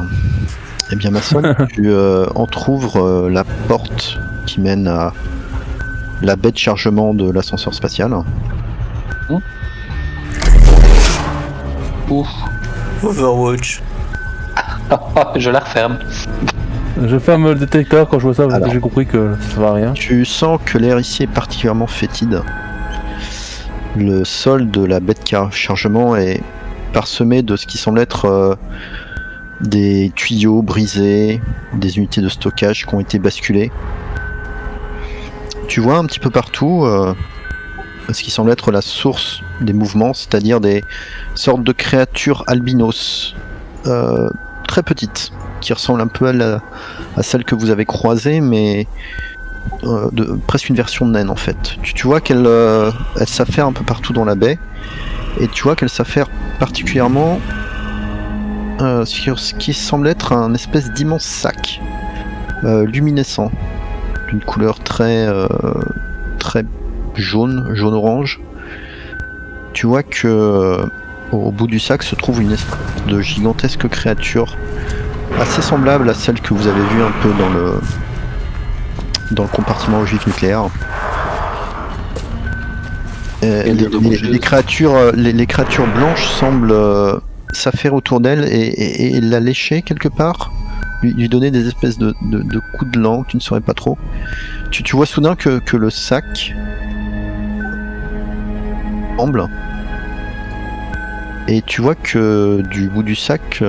Eh bien, Mason, tu entrouvres la porte qui mène à la baie de chargement de l'ascenseur spatial. Ouf. Overwatch. Je la referme. Je ferme le détecteur quand je vois ça parce que j'ai compris que ça va rien. Tu sens que l'air ici est particulièrement fétide. Le sol de la baie de chargement est parsemé de ce qui semble être des tuyaux brisés, des unités de stockage qui ont été basculées. Tu vois un petit peu partout ce qui semble être la source des mouvements, c'est-à-dire des sortes de créatures albinos très petites, qui ressemblent un peu à celles que vous avez croisées, mais presque une version de naine en fait. Tu vois qu'elle s'affaire un peu partout dans la baie, et tu vois qu'elle s'affaire particulièrement sur ce qui semble être un espèce d'immense sac luminescent, d'une couleur très jaune orange, tu vois que au bout du sac se trouve une espèce de gigantesque créature assez semblable à celle que vous avez vue un peu dans le compartiment ogive nucléaire. Les créatures blanches semblent s'affaire autour d'elle et la lécher quelque part, lui donner des espèces de coups de langue, tu ne saurais pas trop. Tu vois soudain que le sac tremble. Et tu vois que du bout du sac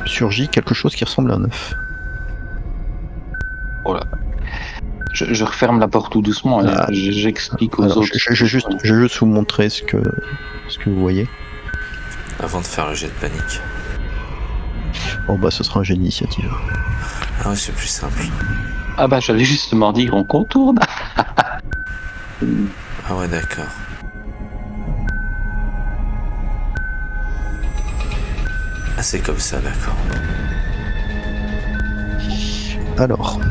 surgit quelque chose qui ressemble à un œuf. Voilà. Je referme la porte tout doucement et j'explique aux autres. Je vais juste vous montrer ce que vous voyez. Avant de faire le jet de panique. Oh bah ce sera un jet d'initiative. Ah ouais, c'est plus simple. Ah bah j'allais justement dire on contourne. Ah ouais, d'accord. Ah, c'est comme ça, d'accord. Alors.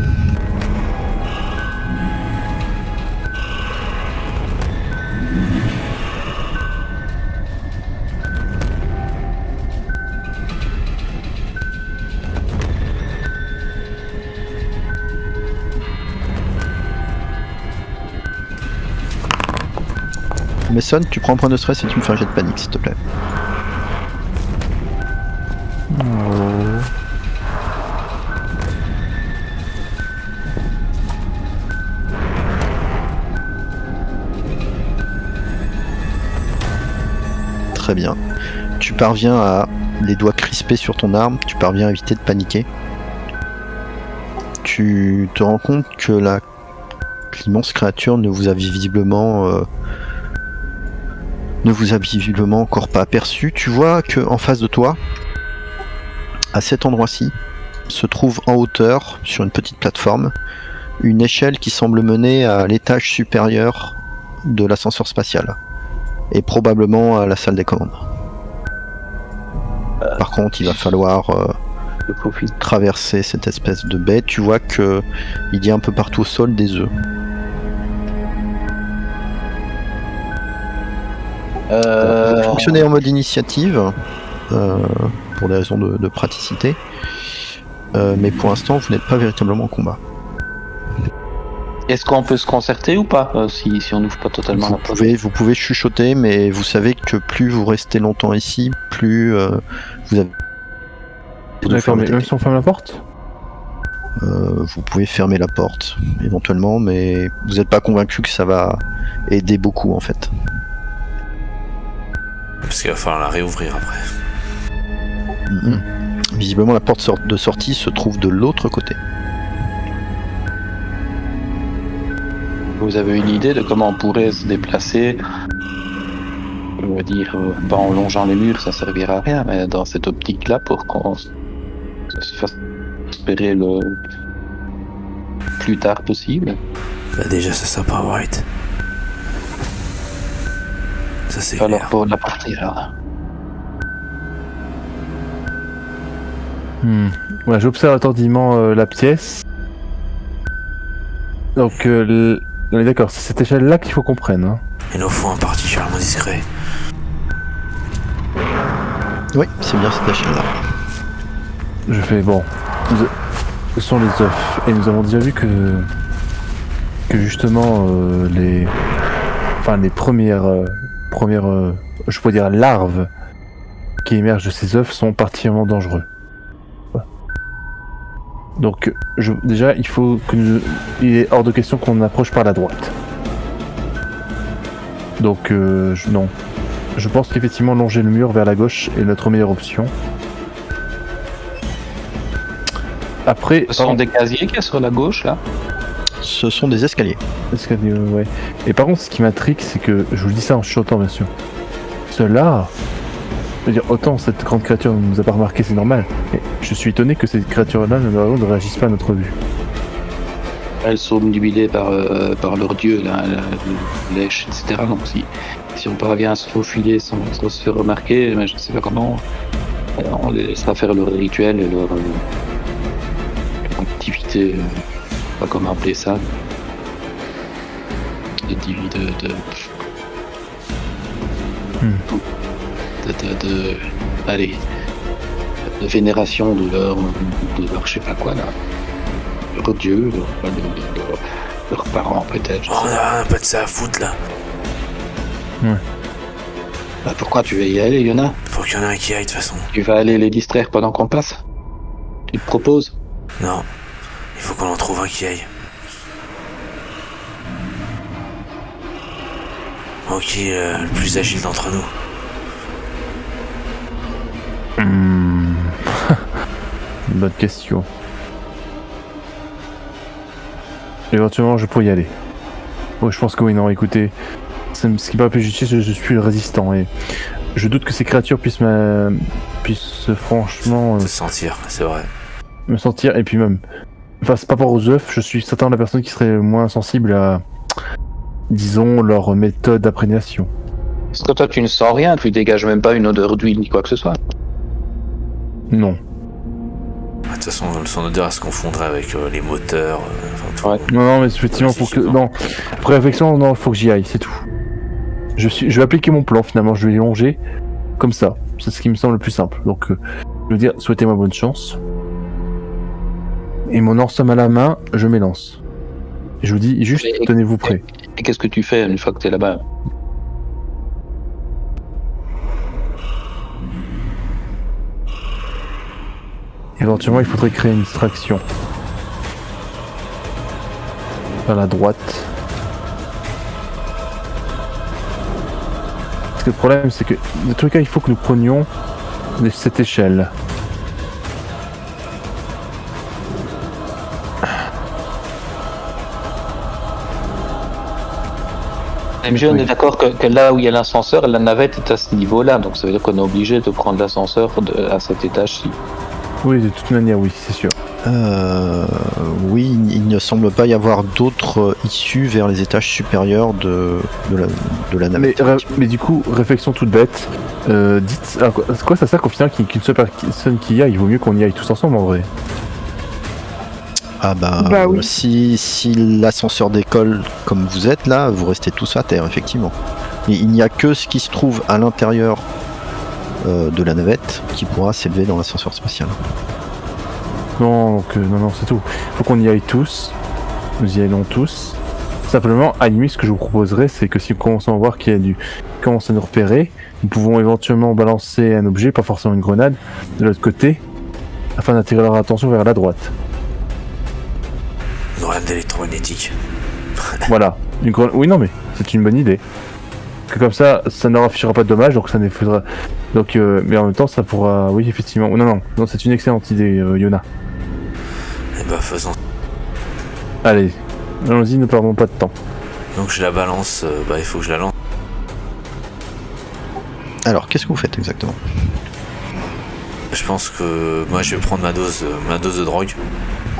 Mason, tu prends un point de stress et tu me fais un jet de panique, s'il te plaît. Très bien. Tu parviens à, les doigts crispés sur ton arme, tu parviens à éviter de paniquer. Tu te rends compte que l'immense créature ne vous a visiblement encore pas aperçu. Tu vois que en face de toi, à cet endroit-ci, se trouve en hauteur, sur une petite plateforme, une échelle qui semble mener à l'étage supérieur de l'ascenseur spatial. Et probablement à la salle des commandes. Par contre, il va falloir traverser cette espèce de baie. Tu vois que il y a un peu partout au sol des œufs. Vous fonctionnez en mode initiative pour des raisons de praticité, mais pour l'instant, vous n'êtes pas véritablement en combat. Est-ce qu'on peut se concerter ou pas si on n'ouvre pas totalement la porte? Vous pouvez chuchoter, mais vous savez que plus vous restez longtemps ici, plus vous avez... D'accord, mais même si on ferme la porte? Vous pouvez fermer la porte, éventuellement, mais vous n'êtes pas convaincu que ça va aider beaucoup, en fait. Parce qu'il va falloir la réouvrir après. Visiblement, la porte de sortie se trouve de l'autre côté. Vous avez une idée de comment on pourrait se déplacer? On va dire, pas en longeant les murs, ça servira à rien, mais dans cette optique-là, pour qu'on se fasse espérer le plus tard possible. Bah déjà, ça sera pas right. Ça c'est Alors clair. pour la partie là. Ouais, j'observe attentivement la pièce. Donc, on est d'accord, c'est cette échelle-là qu'il faut qu'on prenne. Hein. Il nous faut un particulièrement discret. Oui, c'est bien cette échelle-là. Je fais, bon, ce sont les œufs. Et nous avons déjà vu que justement, les premières, je pourrais dire larves qui émergent de ces œufs sont particulièrement dangereux. Donc, déjà, il faut il est hors de question qu'on approche par la droite. Donc, non. Je pense qu'effectivement, longer le mur vers la gauche est notre meilleure option. Après... Ce sont des casiers qu'il y a sur la gauche, là? Ce sont des escaliers. Escaliers, ouais. Et par contre, ce qui m'intrigue, c'est que, je vous le dis ça en chuchotant, bien sûr, ceux-là... Je veux dire, autant cette grande créature ne nous a pas remarqué, c'est normal. Mais je suis étonné que ces créatures-là ne réagissent pas à notre vue. Elles sont obnubilées par leur dieu, la lèche, etc. Donc si on parvient à se faufiler sans se faire remarquer, mais je ne sais pas comment, on les laissera faire leur rituel et leur activité, pas comment appeler ça, allez, de vénération de leur je sais pas quoi là, leur dieu, leurs parents peut-être. Oh, on a pas de ça à foutre là. Bah, pourquoi tu veux y aller, Yona? Faut qu'il y en ait un qui aille de toute façon. Tu vas aller les distraire pendant qu'on passe? Tu te proposes? Non, il faut qu'on en trouve un qui aille. Ok, le plus agile d'entre nous. Bonne question. Éventuellement, je pourrais y aller. Ouais, je pense que oui, non, écoutez, ce qui paraît plus justice, je suis le résistant et je doute que ces créatures puissent franchement Se sentir, c'est vrai. me sentir, et puis même, enfin, c'est par rapport aux œufs, je suis certain de la personne qui serait moins sensible à, disons, leur méthode d'imprégnation. Parce que toi tu ne sens rien, tu dégages même pas une odeur d'huile ni quoi que ce soit. Non. De toute façon, son odeur elle se confondrait avec les moteurs. Enfin, tout. Ouais. Non, mais effectivement, faut que, non, après réflexion, non, faut que j'y aille, c'est tout. Je vais appliquer mon plan finalement, je vais longer comme ça. C'est ce qui me semble le plus simple. Donc, je veux dire, souhaitez-moi bonne chance. Et mon ensemble à la main, je m'élance. Et je vous dis juste, Et- tenez-vous prêts. Et qu'est-ce que tu fais une fois que t'es là-bas? Éventuellement, il faudrait créer une distraction. Vers la droite. Parce que le problème, c'est que, de tous les cas, il faut que nous prenions cette échelle. MG, on est d'accord que là où il y a l'ascenseur, la navette est à ce niveau-là, donc ça veut dire qu'on est obligé de prendre l'ascenseur à cet étage-ci. Oui, de toute manière, oui, c'est sûr. Oui, il ne semble pas y avoir d'autres issues vers les étages supérieurs de la navette. Mais du coup, réflexion toute bête. Dites, à quoi ça sert qu'au final qu'il n'y ait qu'une seule personne qui y aille? Il vaut mieux qu'on y aille tous ensemble en vrai. Ah bah, Bah oui. si l'ascenseur décolle comme vous êtes là, vous restez tous à terre, effectivement. Mais il n'y a que ce qui se trouve à l'intérieur de la navette qui pourra s'élever dans l'ascenseur spatial. Non, donc, non, c'est tout. Faut qu'on y aille tous. Nous y allons tous. Simplement, à la limite, ce que je vous proposerais, c'est que si nous commençons à voir qu'il y a commence à nous repérer, nous pouvons éventuellement balancer un objet, pas forcément une grenade, de l'autre côté, afin d'attirer leur attention vers la droite. Une grenade électromagnétique. Voilà. Oui, non, mais c'est une bonne idée. Que comme ça ne leur affichera pas de dommages, donc ça ne faudra. Donc, mais en même temps, ça pourra. Oui, effectivement. Non, c'est une excellente idée, Yona. Et bah faisons. Allez, allons-y, ne perdons pas de temps. Donc je la balance, bah il faut que je la lance. Alors, qu'est-ce que vous faites exactement? Je pense que moi je vais prendre ma dose de drogue.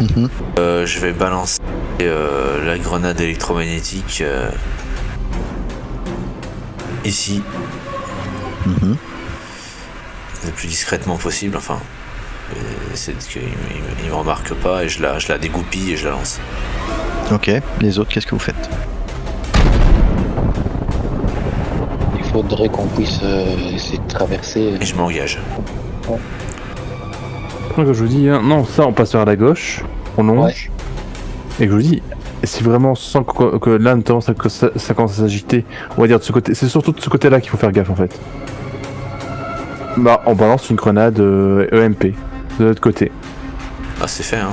Mhm. Je vais balancer la grenade électromagnétique ici, Mhm. le plus discrètement possible. Enfin, c'est qu'il me remarque pas et je la dégoupille et je la lance. Ok, les autres, qu'est-ce que vous faites? Il faudrait qu'on puisse essayer de traverser. Et je m'engage. Donc, je vous dis, hein, non, ça, on passe vers la gauche, on longe. Et je vous dis, si vraiment on sent que là, notamment, ça commence à s'agiter, on va dire de ce côté, c'est surtout de ce côté-là qu'il faut faire gaffe en fait. Bah, on balance une grenade EMP de l'autre côté. Ah c'est fait hein.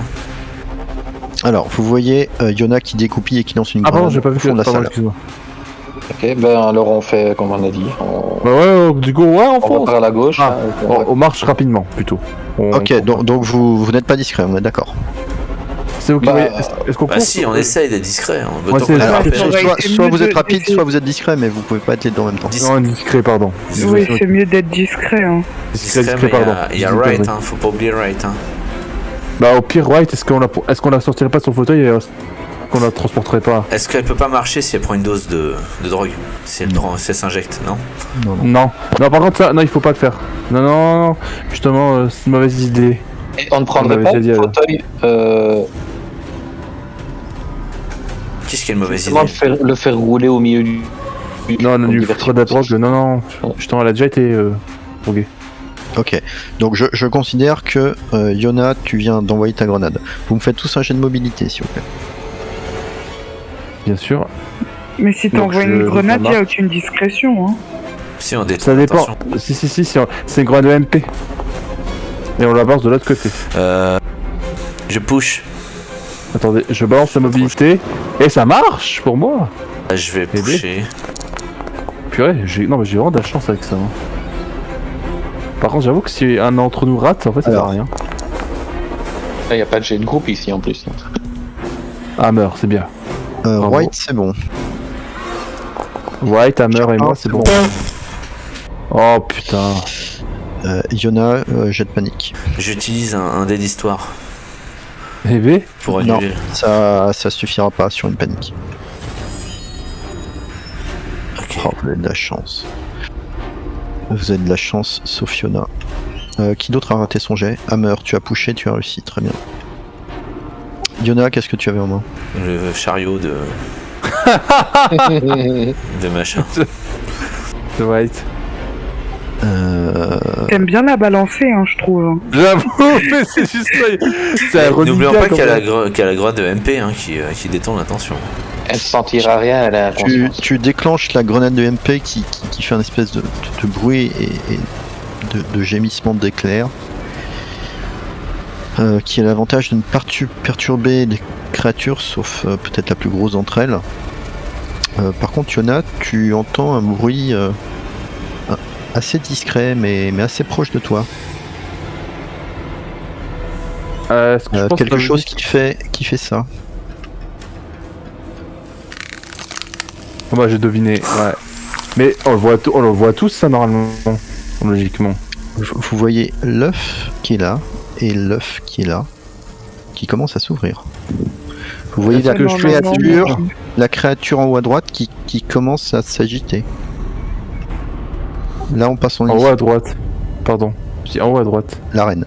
Alors, vous voyez Yona qui découpille et qui lance une Ah, pardon, grenade j'ai pas au vu fond de la pardon, salle. excuse-moi. Ok, ben alors on fait comme on a dit. Bah, ouais, du coup, ouais, on On va fonce. par la gauche. Ah, hein, on marche rapidement plutôt. Ok, donc vous n'êtes pas discret, on est d'accord. C'est vous qui Bah, voyez. Est-ce qu'on Bah court si, on essaye d'être discret. Hein. Ouais, Autant c'est qu'on ça. les Alors, repère. Ouais, soit, c'est soit mieux vous êtes de- rapide, c'est- soit vous êtes discret, mais vous pouvez pas être les deux en même temps. Non, discret, pardon. Oui, c'est mieux d'être discret. Hein. Discret, Discret, mais pardon. il y a Wright, hein. Faut pas oublier Wright. Hein. Bah, au pire, White, est-ce qu'on la sortirait pas de son fauteuil et qu'on la transporterait pas? Est-ce qu'elle peut pas marcher si elle prend une dose de drogue? Si elle s'injecte, non? Non, par contre, ça, non, il faut pas le faire. Non, justement, c'est une mauvaise idée. Et on ne On prendrait l'avait pas déjà le dit, fauteuil, Qu'est-ce qui est une mauvaise justement idée? le faire rouler au milieu du Non, on a Comme dû diversion. foutre de la drogue. Non, justement, elle a déjà été droguée. Ok, donc je considère que Yona, tu viens d'envoyer ta grenade. Vous me faites tous un jet de mobilité, s'il vous plaît. Bien sûr. Mais si Donc, t'envoies je- une grenade, ça y a marche. aucune discrétion. Hein. Si on détruit. Ça dépend. attention. Si, c'est une grenade de MP. Et on la balance de l'autre côté. Je push. Attendez, je balance la mobilité. Et ça marche pour moi. Je vais pusher. Purée, j'ai vraiment de la chance avec ça. Hein. Par contre, j'avoue que si un d'entre nous rate, en fait, ça sert à rien. Il n'y a pas de jet de groupe ici en plus. Hammer, c'est bien. Bravo. White, c'est bon. White, Hammer et moi, c'est bon. Oh putain. Yona, jet de panique. J'utilise un dé d'histoire Et B pour Non. annuler. Ça suffira pas sur une panique. Ok. Oh, vous avez de la chance. Vous avez de la chance, sauf Yona. Qui d'autre a raté son jet? Hammer, tu as pushé, tu as réussi, très bien. Yona, qu'est-ce que tu avais en main? Le chariot de machin. C'est White. T'aimes bien la balancer, hein, je trouve. hein. J'avoue, mais c'est juste ça. N'oublions pas qu'il y a la grenade de MP hein, qui détend l'attention. Elle ne sentira rien, elle a la conscience. Tu déclenches la grenade de MP qui fait un espèce de bruit et de gémissement d'éclair. Qui a l'avantage de ne pas perturber les créatures, sauf peut-être la plus grosse d'entre elles. Par contre, Yona, tu entends un bruit assez discret, mais assez proche de toi. Est-ce que je pense Quelque que- chose qui fait ça. Bah, j'ai deviné, ouais. Mais on le voit tous, ça, normalement. Logiquement. Vous voyez l'œuf qui est là et l'œuf qui est là, qui commence à s'ouvrir. Vous voyez Est-ce que je fais la créature en haut à droite qui commence à s'agiter. Là, on passe en En ligne. haut à droite. Pardon. Je dis en haut à droite. La reine.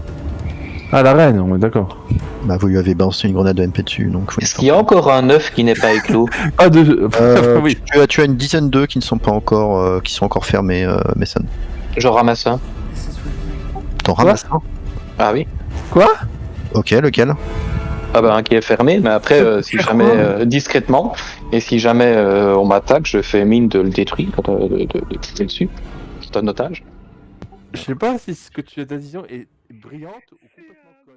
Ah, la reine, on est d'accord. Bah, vous lui avez balancé une grenade de MP dessus, donc. faut Est-ce qu'il y a encore un œuf qui n'est pas éclos? Ah, de. oui. tu as une dizaine d'œufs qui ne sont pas encore, qui sont encore fermés, Mason. Je ramasse un. T'en ramasses un? Ah oui. Quoi? Ok, lequel? Ah bah un qui est fermé, mais après, si jamais discrètement, et si jamais on m'attaque, je fais mine de le détruire, de tirer dessus. C'est un otage. Je sais pas si ce que tu as décision est brillante ou complètement conne.